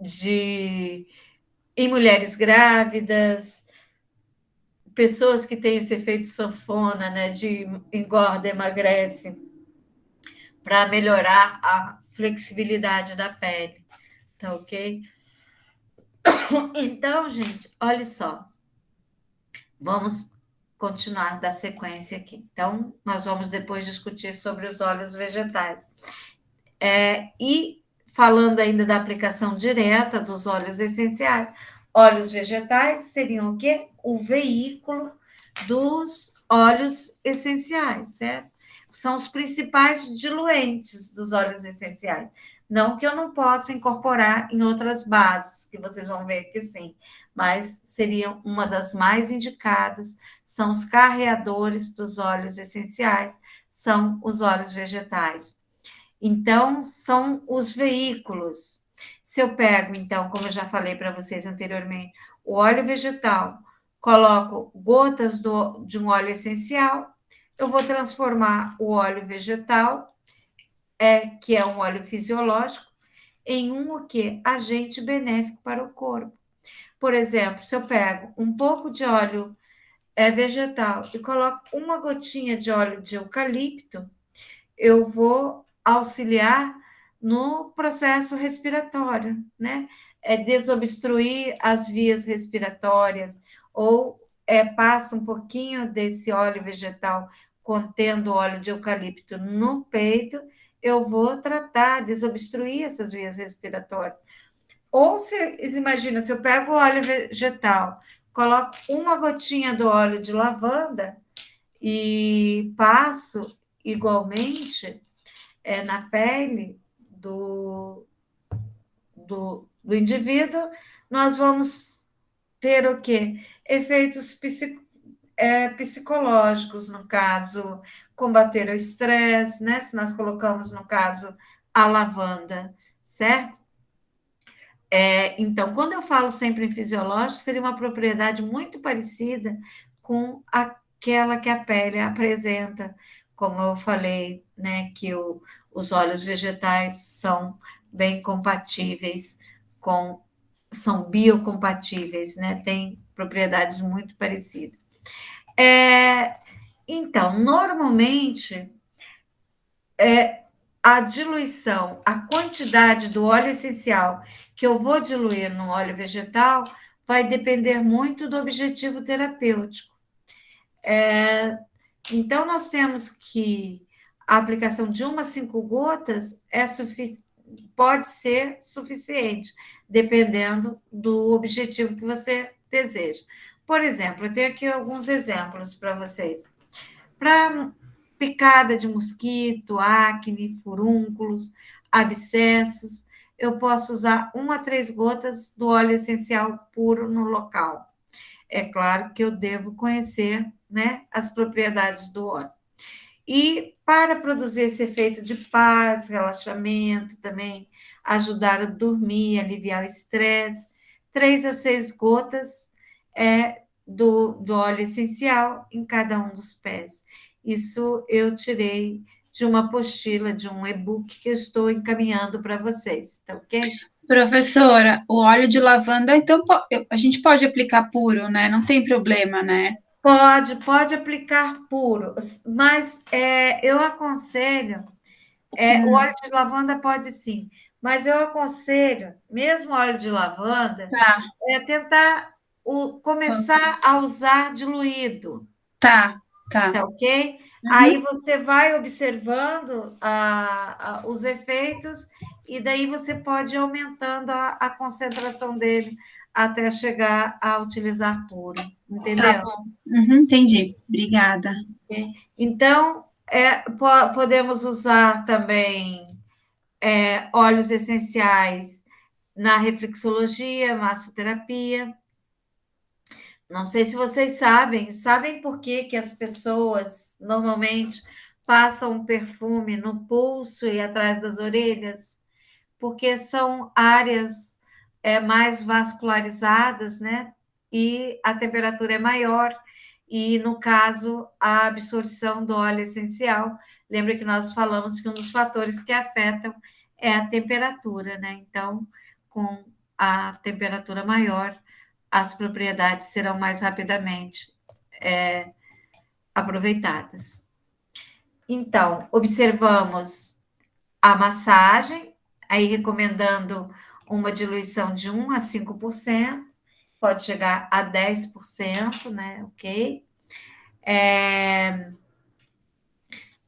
de em mulheres grávidas, pessoas que têm esse efeito sanfona, né, de engorda, emagrece, para melhorar a flexibilidade da pele, tá ok? Então, gente, olha só, vamos continuar da sequência aqui. Então, nós vamos depois discutir sobre os óleos vegetais. E falando ainda da aplicação direta dos óleos essenciais, óleos vegetais seriam o quê? O veículo dos óleos essenciais, certo? São os principais diluentes dos óleos essenciais. Não que eu não possa incorporar em outras bases, que vocês vão ver que sim, mas seriam uma das mais indicadas, são os carreadores dos óleos essenciais, são os óleos vegetais. Então, são os veículos. Se eu pego, então, como eu já falei para vocês anteriormente, o óleo vegetal, coloco gotas de um óleo essencial, eu vou transformar o óleo vegetal, que é um óleo fisiológico, em o quê? Agente benéfico para o corpo. Por exemplo, se eu pego um pouco de óleo é vegetal, e coloco uma gotinha de óleo de eucalipto, eu vou auxiliar no processo respiratório, né? É desobstruir as vias respiratórias, ou passa um pouquinho desse óleo vegetal contendo óleo de eucalipto no peito, eu vou tratar, desobstruir essas vias respiratórias. Ou se imagina, se eu pego o óleo vegetal, coloco uma gotinha do óleo de lavanda e passo igualmente na pele do indivíduo, nós vamos ter o quê? Efeitos psicológicos, no caso, combater o estresse, né? Se nós colocamos, no caso, a lavanda, certo? Então, quando eu falo sempre em fisiológico, seria uma propriedade muito parecida com aquela que a pele apresenta, como eu falei, né, que os óleos vegetais são bem compatíveis com, são biocompatíveis, né, têm propriedades muito parecidas. Então, normalmente, a diluição, a quantidade do óleo essencial que eu vou diluir no óleo vegetal vai depender muito do objetivo terapêutico. Então, nós temos que a aplicação de 1 a 5 gotas pode ser suficiente, dependendo do objetivo que você deseja. Por exemplo, eu tenho aqui alguns exemplos para vocês. Para picada de mosquito, acne, furúnculos, abscessos, eu posso usar 1 a 3 gotas do óleo essencial puro no local. É claro que eu devo conhecer, né, as propriedades do óleo. E para produzir esse efeito de paz, relaxamento, também ajudar a dormir, aliviar o estresse, 3 a 6 gotas do óleo essencial em cada um dos pés. Isso eu tirei de uma apostila, de um e-book que eu estou encaminhando para vocês, tá ok? Professora, o óleo de lavanda, então a gente pode aplicar puro, né? Não tem problema, né? Pode aplicar puro, mas eu aconselho, o óleo de lavanda pode sim, mas eu aconselho, mesmo óleo de lavanda, Tá, tentar começar a usar diluído. tá, tá. Tá ok? Aí Uhum. você vai observando os efeitos, e daí você pode ir aumentando a concentração dele até chegar a utilizar puro, Tá entendeu? bom. Uhum, entendi. Obrigada. Então, podemos usar também óleos essenciais na reflexologia, massoterapia. Não sei se vocês sabem por que as pessoas normalmente passam um perfume no pulso e atrás das orelhas? Porque são áreas mais vascularizadas, né? E a temperatura é maior, e no caso, a absorção do óleo essencial. Lembra que nós falamos que um dos fatores que afetam é a temperatura, né? Então, com a temperatura maior, as propriedades serão mais rapidamente aproveitadas. Então, observamos a massagem, aí recomendando uma diluição de 1 a 5%, pode chegar a 10%, né? Ok?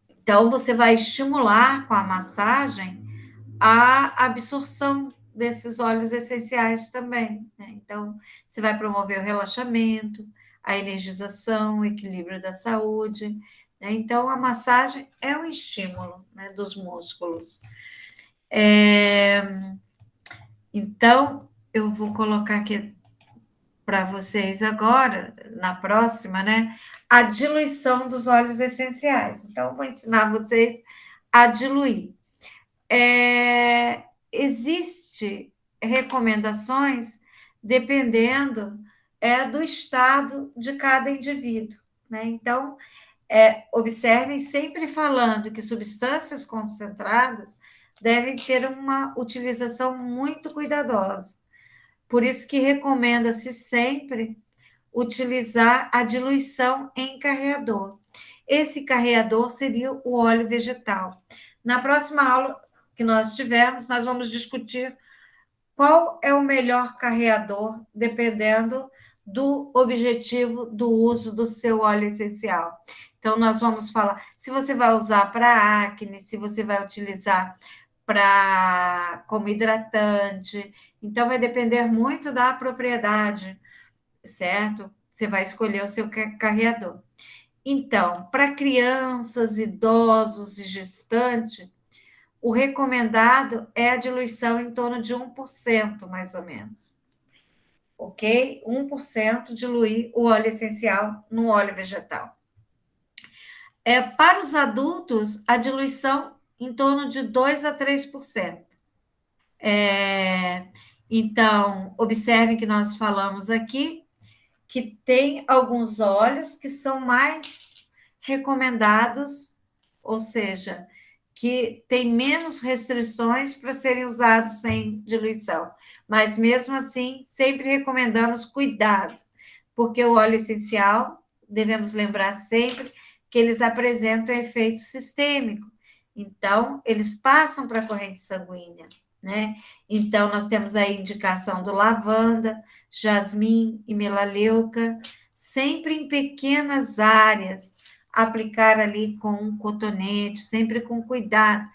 Então, você vai estimular com a massagem a absorção desses óleos essenciais também, né? Então, você vai promover o relaxamento, a energização, o equilíbrio da saúde, né? Então, a massagem é um estímulo, né, dos músculos. Então, eu vou colocar aqui para vocês agora, na próxima, né, a diluição dos óleos essenciais. Então, vou ensinar vocês a diluir. Existe recomendações dependendo do estado de cada indivíduo, né? Então, observem sempre falando que substâncias concentradas devem ter uma utilização muito cuidadosa. Por isso que recomenda-se sempre utilizar a diluição em carreador. Esse carreador seria o óleo vegetal. Na próxima aula que nós tivermos, nós vamos discutir qual é o melhor carreador, dependendo do objetivo do uso do seu óleo essencial. Então, nós vamos falar se você vai usar para acne, se você vai utilizar como hidratante. Então, vai depender muito da propriedade, certo? Você vai escolher o seu carreador. Então, para crianças, idosos e gestantes, o recomendado é a diluição em torno de 1%, mais ou menos. Ok? 1% diluir o óleo essencial no óleo vegetal. Para os adultos, a diluição em torno de 2 a 3%. Então, observem que nós falamos aqui que tem alguns óleos que são mais recomendados, ou seja, que tem menos restrições para serem usados sem diluição. Mas, mesmo assim, sempre recomendamos cuidado, porque o óleo essencial, devemos lembrar sempre que eles apresentam efeito sistêmico. Então, eles passam para a corrente sanguínea, né? Então, nós temos a indicação do lavanda, jasmim e melaleuca, sempre em pequenas áreas, aplicar ali com um cotonete, sempre com cuidado,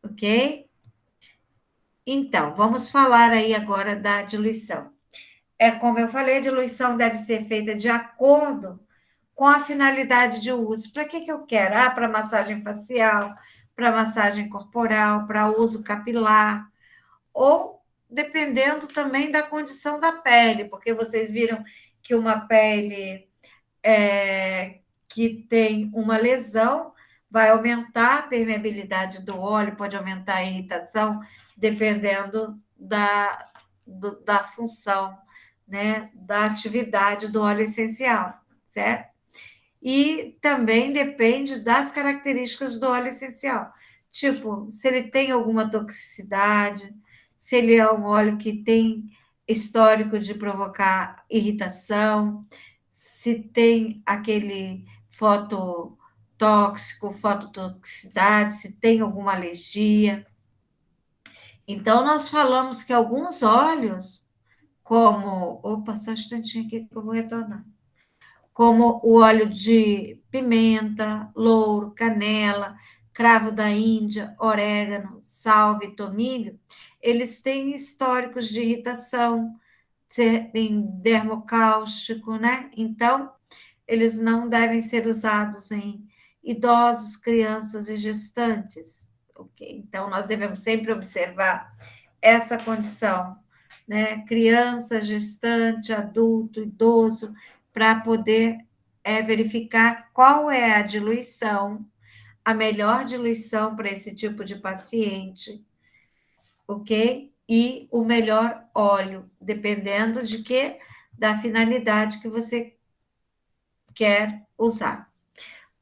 ok? Então, vamos falar aí agora da diluição. Como eu falei, a diluição deve ser feita de acordo com a finalidade de uso. Para que eu quero? Para massagem facial, para massagem corporal, para uso capilar, ou dependendo também da condição da pele, porque vocês viram que uma pele que tem uma lesão vai aumentar a permeabilidade do óleo, pode aumentar a irritação, dependendo da função, né, da atividade do óleo essencial, certo? E também depende das características do óleo essencial, tipo, se ele tem alguma toxicidade, se ele é um óleo que tem histórico de provocar irritação, se tem aquele fototoxicidade, se tem alguma alergia. Então, nós falamos que alguns óleos, como... Opa, só um instantinho aqui que eu vou retornar. Como o óleo de pimenta, louro, canela, cravo da Índia, orégano, salve, tomilho, eles têm históricos de irritação, serem dermocáustico, né? Então, eles não devem ser usados em idosos, crianças e gestantes, ok? Então, nós devemos sempre observar essa condição, né? Criança, gestante, adulto, idoso, para poder verificar qual é a diluição, a melhor diluição para esse tipo de paciente, ok? E o melhor óleo, dependendo de quê? Da finalidade que você quer usar.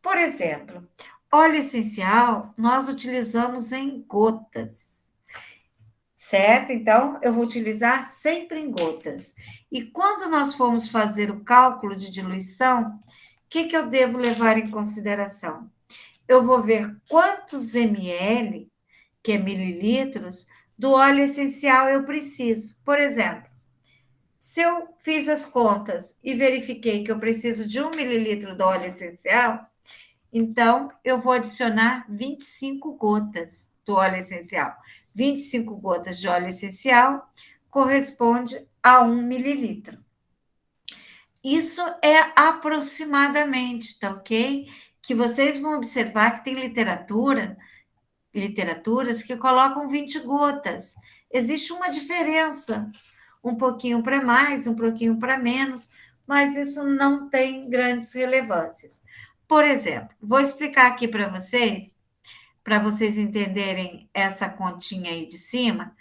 Por exemplo, óleo essencial nós utilizamos em gotas, certo? Então, eu vou utilizar sempre em gotas. E quando nós formos fazer o cálculo de diluição, o que eu devo levar em consideração? Eu vou ver quantos ml, que é mililitros, do óleo essencial eu preciso. Por exemplo, se eu fiz as contas e verifiquei que eu preciso de 1 mililitro do óleo essencial, então eu vou adicionar 25 gotas do óleo essencial. 25 gotas de óleo essencial corresponde a 1 mililitro. Isso é aproximadamente, tá ok? Que vocês vão observar que tem literaturas que colocam 20 gotas. Existe uma diferença, um pouquinho para mais, um pouquinho para menos, mas isso não tem grandes relevâncias. Por exemplo, vou explicar aqui para vocês entenderem essa continha aí de cima,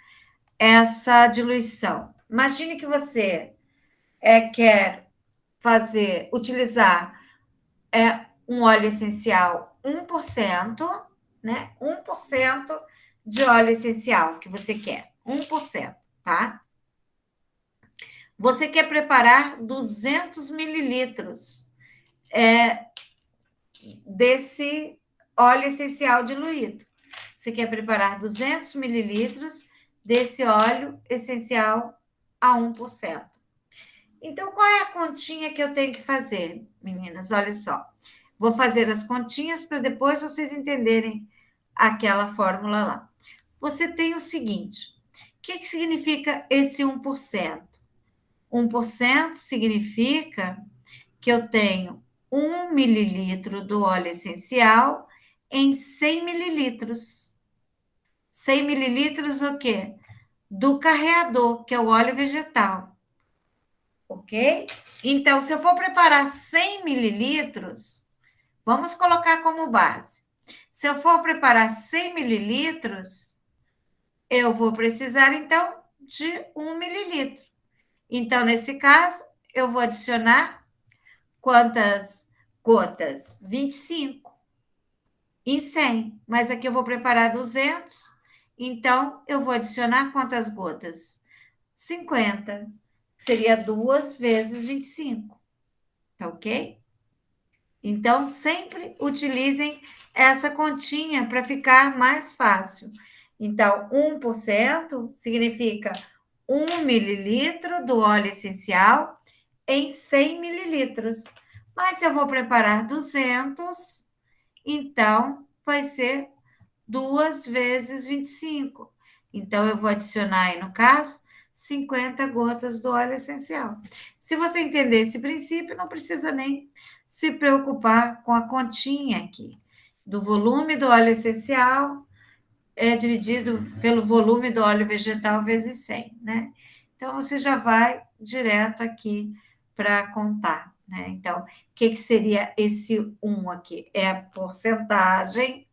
essa diluição. Imagine que você quer utilizar um óleo essencial 1%, né? 1% de óleo essencial que você quer, 1%, tá? Você quer preparar 200 mililitros desse óleo essencial diluído. Você quer preparar 200 mililitros desse óleo essencial a 1%. Então, qual é a continha que eu tenho que fazer, meninas? Olha só. Vou fazer as continhas para depois vocês entenderem aquela fórmula lá. Você tem o seguinte: o que significa esse 1%? 1% significa que eu tenho 1 mililitro do óleo essencial em 100 mililitros. 100 mililitros o quê? Do carreador, que é o óleo vegetal. Ok? Então, se eu for preparar 100 mililitros, vamos colocar como base. Se eu for preparar 100 mililitros, eu vou precisar, então, de 1 mililitro. Então, nesse caso, eu vou adicionar quantas gotas? 25 em 100. Mas aqui eu vou preparar 200, então eu vou adicionar quantas gotas? 50. Seria 2 vezes 25. Tá ok? Então, sempre utilizem essa continha para ficar mais fácil. Então, 1% significa 1 mililitro do óleo essencial em 100 mililitros. Mas se eu vou preparar 200, então vai ser 2 vezes 25. Então, eu vou adicionar aí, no caso, 50 gotas do óleo essencial. Se você entender esse princípio, não precisa nem se preocupar com a continha aqui. Do volume do óleo essencial dividido pelo volume do óleo vegetal vezes 100, né? Então, você já vai direto aqui para contar, né? Então, o que seria esse 1 aqui? É a porcentagem.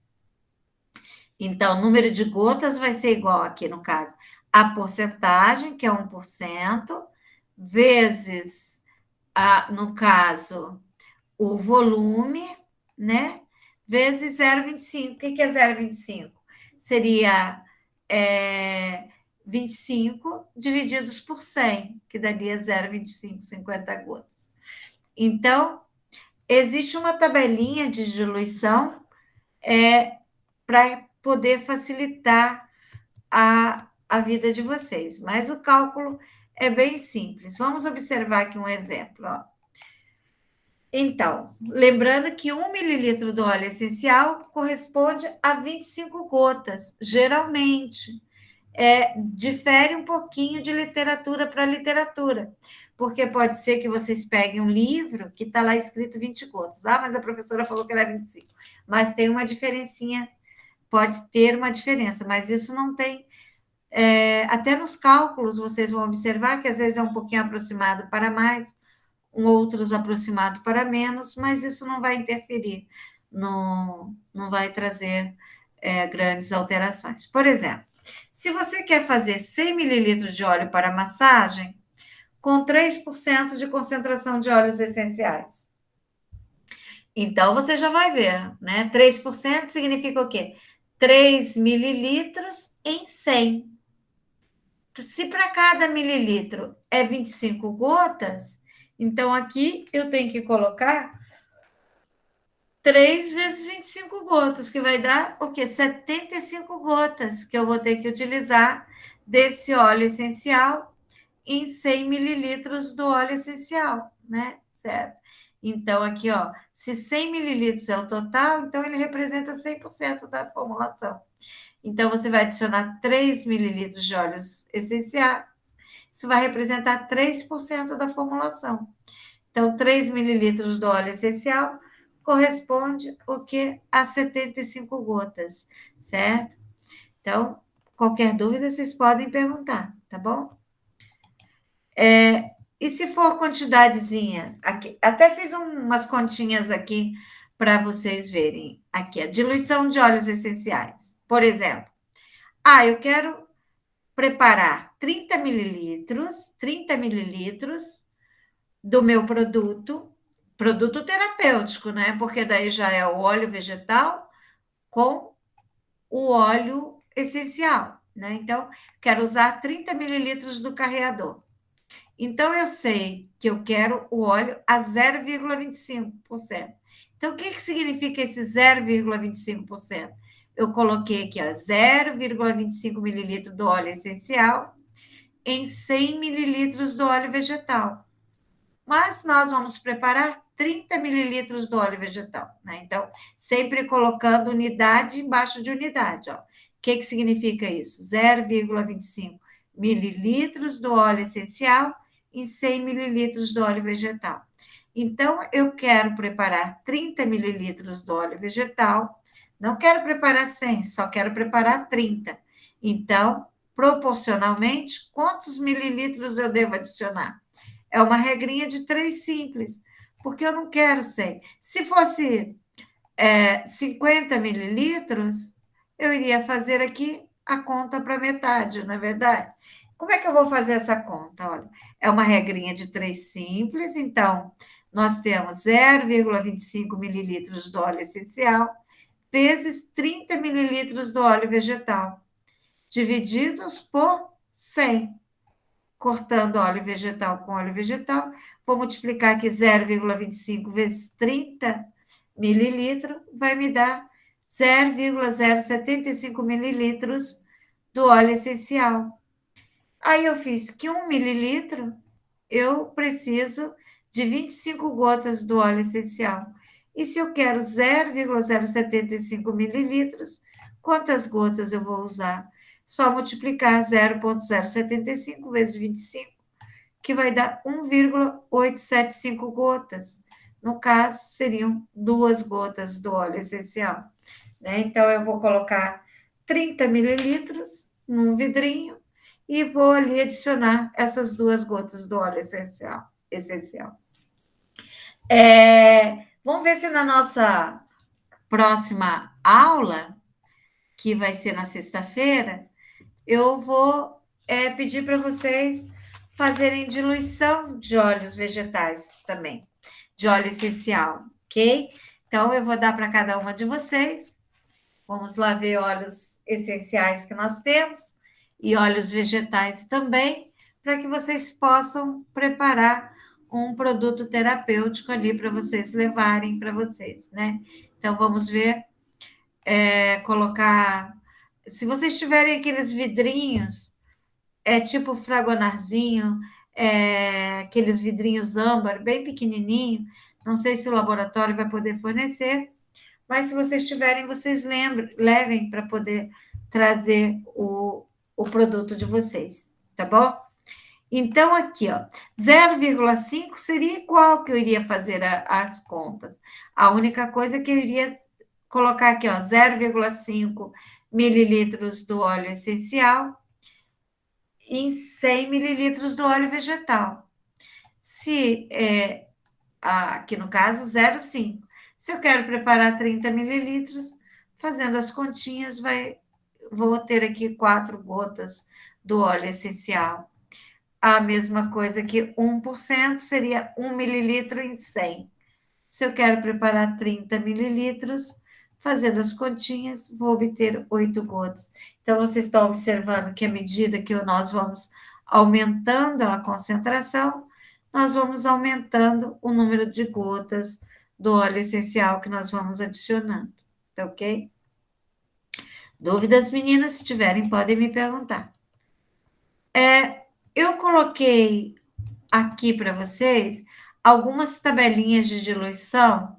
Então, o número de gotas vai ser igual aqui, no caso, a porcentagem, que é 1%, vezes, no caso, o volume, né? Vezes 0,25. O que é 0,25? Seria 25 divididos por 100, que daria 0,25, 50 gotas. Então, existe uma tabelinha de diluição para poder facilitar a vida de vocês. Mas o cálculo é bem simples. Vamos observar aqui um exemplo. Ó. Então, lembrando que 1 mililitro do óleo essencial corresponde a 25 gotas, geralmente. Difere um pouquinho de literatura para literatura, porque pode ser que vocês peguem um livro que está lá escrito 20 gotas. Ah, mas a professora falou que era 25. Mas tem uma diferencinha, pode ter uma diferença, mas isso não tem. Até nos cálculos vocês vão observar que às vezes é um pouquinho aproximado para mais, outros aproximado para menos, mas isso não vai interferir, não vai trazer grandes alterações. Por exemplo, se você quer fazer 100 mililitros de óleo para massagem, com 3% de concentração de óleos essenciais. Então, você já vai ver, né? 3% significa o quê? 3 mililitros em 100. Se para cada mililitro é 25 gotas, então aqui eu tenho que colocar 3 vezes 25 gotas, que vai dar o quê? 75 gotas que eu vou ter que utilizar desse óleo essencial em 100 mililitros do óleo essencial, né? Certo? Então, aqui, ó, se 100 mililitros é o total, então ele representa 100% da formulação. Então, você vai adicionar 3 mililitros de óleos essenciais, isso vai representar 3% da formulação. Então, 3 mililitros do óleo essencial corresponde o que a 75 gotas, certo? Então, qualquer dúvida, vocês podem perguntar, tá bom? E se for quantidadezinha, aqui, até fiz umas continhas aqui para vocês verem. Aqui, a diluição de óleos essenciais. Por exemplo, eu quero preparar 30 mililitros do meu produto terapêutico, né? Porque daí já é o óleo vegetal com o óleo essencial, né? Então, quero usar 30 mililitros do carreador. Então, eu sei que eu quero o óleo a 0,25%. Então, o que significa esse 0,25%? Eu coloquei aqui, ó, 0,25 mililitros do óleo essencial em 100 mililitros do óleo vegetal. Mas nós vamos preparar 30 mililitros do óleo vegetal, né? Então, sempre colocando unidade embaixo de unidade, ó. O que significa isso? 0,25 mililitros do óleo essencial em 100 mililitros do óleo vegetal. Então, eu quero preparar 30 mililitros do óleo vegetal, não quero preparar 100, só quero preparar 30. Então, proporcionalmente, quantos mililitros eu devo adicionar? É uma regrinha de 3 simples, porque eu não quero 100. Se fosse 50 mililitros, eu iria fazer aqui a conta para metade, não é verdade? Como é que eu vou fazer essa conta? Olha, é uma regrinha de 3 simples, então, nós temos 0,25 mililitros do óleo essencial vezes 30 mililitros do óleo vegetal, divididos por 100. Cortando óleo vegetal com óleo vegetal, vou multiplicar aqui 0,25 vezes 30 mililitros, vai me dar 0,075 mililitros do óleo essencial. Aí eu fiz que 1 mililitro, eu preciso de 25 gotas do óleo essencial. E se eu quero 0,075 mililitros, quantas gotas eu vou usar? Só multiplicar 0,075 vezes 25, que vai dar 1,875 gotas. No caso, seriam 2 gotas do óleo essencial. Né? Então, eu vou colocar 30 mililitros num vidrinho e vou ali adicionar essas 2 gotas do óleo essencial. Vamos ver se na nossa próxima aula, que vai ser na sexta-feira, eu vou pedir para vocês fazerem diluição de óleos vegetais também, de óleo essencial, ok? Então, eu vou dar para cada uma de vocês. Vamos lá ver óleos essenciais que nós temos e óleos vegetais também, para que vocês possam preparar um produto terapêutico ali para vocês levarem para vocês, né? Então, vamos ver, colocar... Se vocês tiverem aqueles vidrinhos, tipo fragonarzinho, aqueles vidrinhos âmbar, bem pequenininho, não sei se o laboratório vai poder fornecer, mas se vocês tiverem, vocês levem para poder trazer o produto de vocês, tá bom? Então, aqui, ó, 0,5 seria igual que eu iria fazer as contas. A única coisa que eu iria colocar aqui, ó, 0,5 mililitros do óleo essencial em 100 mililitros do óleo vegetal. Se, aqui no caso, 0,5. Se eu quero preparar 30 mililitros, fazendo as continhas, vou ter aqui 4 gotas do óleo essencial. A mesma coisa que 1% seria 1 mililitro em 100. Se eu quero preparar 30 mililitros, fazendo as continhas, vou obter 8 gotas. Então, vocês estão observando que à medida que nós vamos aumentando a concentração, nós vamos aumentando o número de gotas do óleo essencial que nós vamos adicionando, tá ok? Dúvidas, meninas? Se tiverem, podem me perguntar. Eu coloquei aqui para vocês algumas tabelinhas de diluição,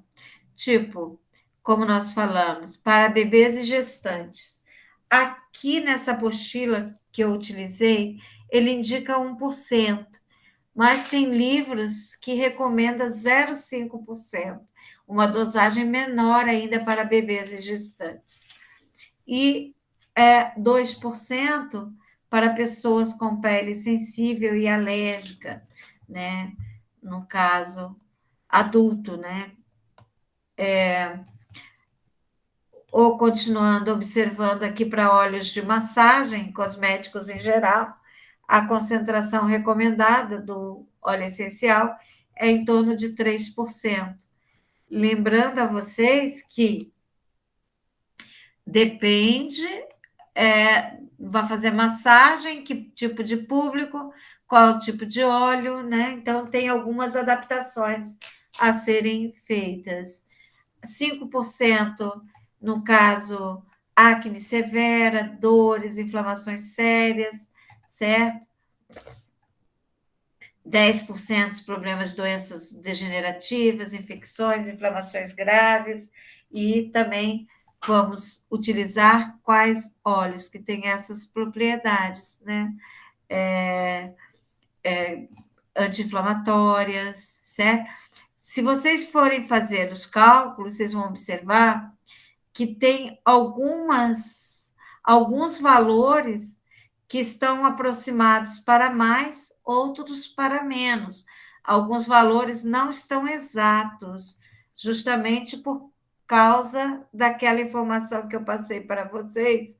tipo, como nós falamos, para bebês e gestantes. Aqui nessa apostila que eu utilizei, ele indica 1%, mas tem livros que recomendam 0,5%, uma dosagem menor ainda para bebês e gestantes. E 2% para pessoas com pele sensível e alérgica, né? No caso, adulto, né? Ou continuando observando aqui para óleos de massagem, cosméticos em geral, a concentração recomendada do óleo essencial é em torno de 3%. Lembrando a vocês que depende, vai fazer massagem, que tipo de público, qual tipo de óleo, né? Então, tem algumas adaptações a serem feitas. 5%, no caso, acne severa, dores, inflamações sérias, certo? 10% problemas de doenças degenerativas, infecções, inflamações graves, e também vamos utilizar quais óleos que têm essas propriedades, né? Anti-inflamatórias, certo? Se vocês forem fazer os cálculos, vocês vão observar que tem alguns valores que estão aproximados para mais, outros para menos. Alguns valores não estão exatos, justamente por causa daquela informação que eu passei para vocês,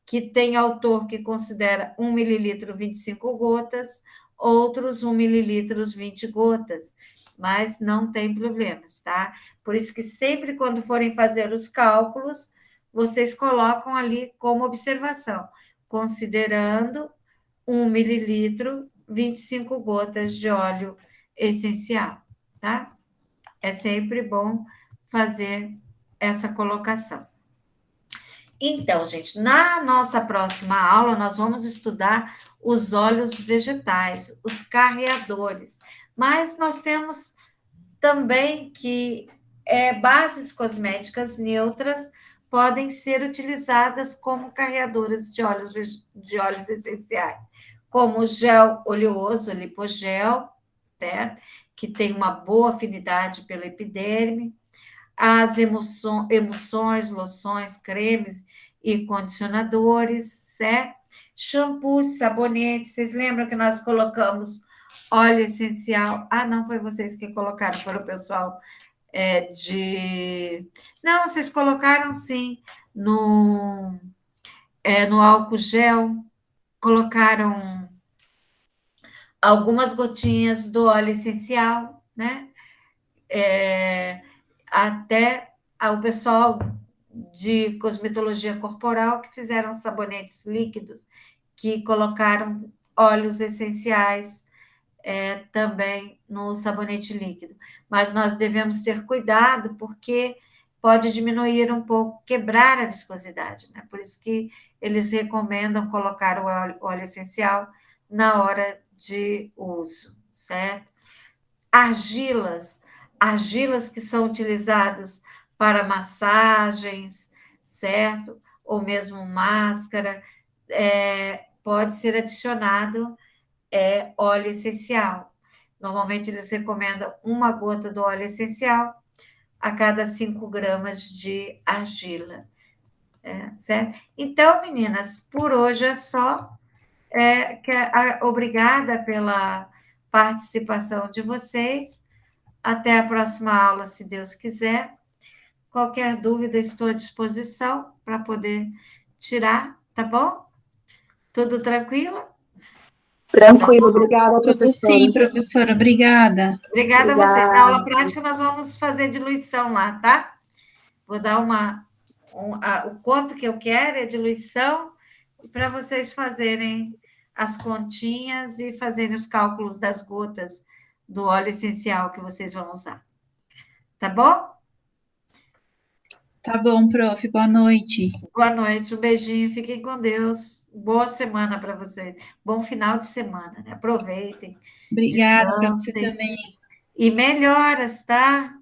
que tem autor que considera 1 mililitro 25 gotas, outros 1 mililitro 20 gotas, mas não tem problemas, tá? Por isso que sempre quando forem fazer os cálculos, vocês colocam ali como observação, considerando 1 mililitro 25 gotas de óleo essencial, tá? É sempre bom fazer essa colocação. Então, gente, na nossa próxima aula, nós vamos estudar os óleos vegetais, os carreadores. Mas nós temos também que bases cosméticas neutras podem ser utilizadas como carreadoras de óleos essenciais, como o gel oleoso, lipogel, né, que tem uma boa afinidade pela epiderme, as emulsões, loções, cremes e condicionadores, certo? Shampoos, sabonetes. Vocês lembram que nós colocamos óleo essencial? Ah, não foi vocês que colocaram, foi o pessoal Não, vocês colocaram sim no álcool gel, colocaram algumas gotinhas do óleo essencial, né? Até o pessoal de cosmetologia corporal que fizeram sabonetes líquidos, que colocaram óleos essenciais também no sabonete líquido. Mas nós devemos ter cuidado, porque pode diminuir um pouco, quebrar a viscosidade, né? Por isso que eles recomendam colocar o óleo essencial na hora de uso, certo? Argilas que são utilizadas para massagens, certo? Ou mesmo máscara, pode ser adicionado óleo essencial. Normalmente eles recomendam 1 gota do óleo essencial a cada 5 gramas de argila, certo? Então, meninas, por hoje é só. Obrigada pela participação de vocês. Até a próxima aula, se Deus quiser. Qualquer dúvida, estou à disposição para poder tirar, tá bom? Tudo tranquilo? Tranquilo, obrigada, Tudo sim, professora, obrigada. Obrigada a vocês. Na aula prática, nós vamos fazer diluição lá, tá? Vou dar o quanto que eu quero é diluição, para vocês fazerem as continhas e fazerem os cálculos das gotas do óleo essencial que vocês vão usar. Tá bom? Tá bom, prof. Boa noite. Boa noite, um beijinho, fiquem com Deus. Boa semana para vocês. Bom final de semana, né? Aproveitem. Obrigada para você descansem. também. E melhoras, tá?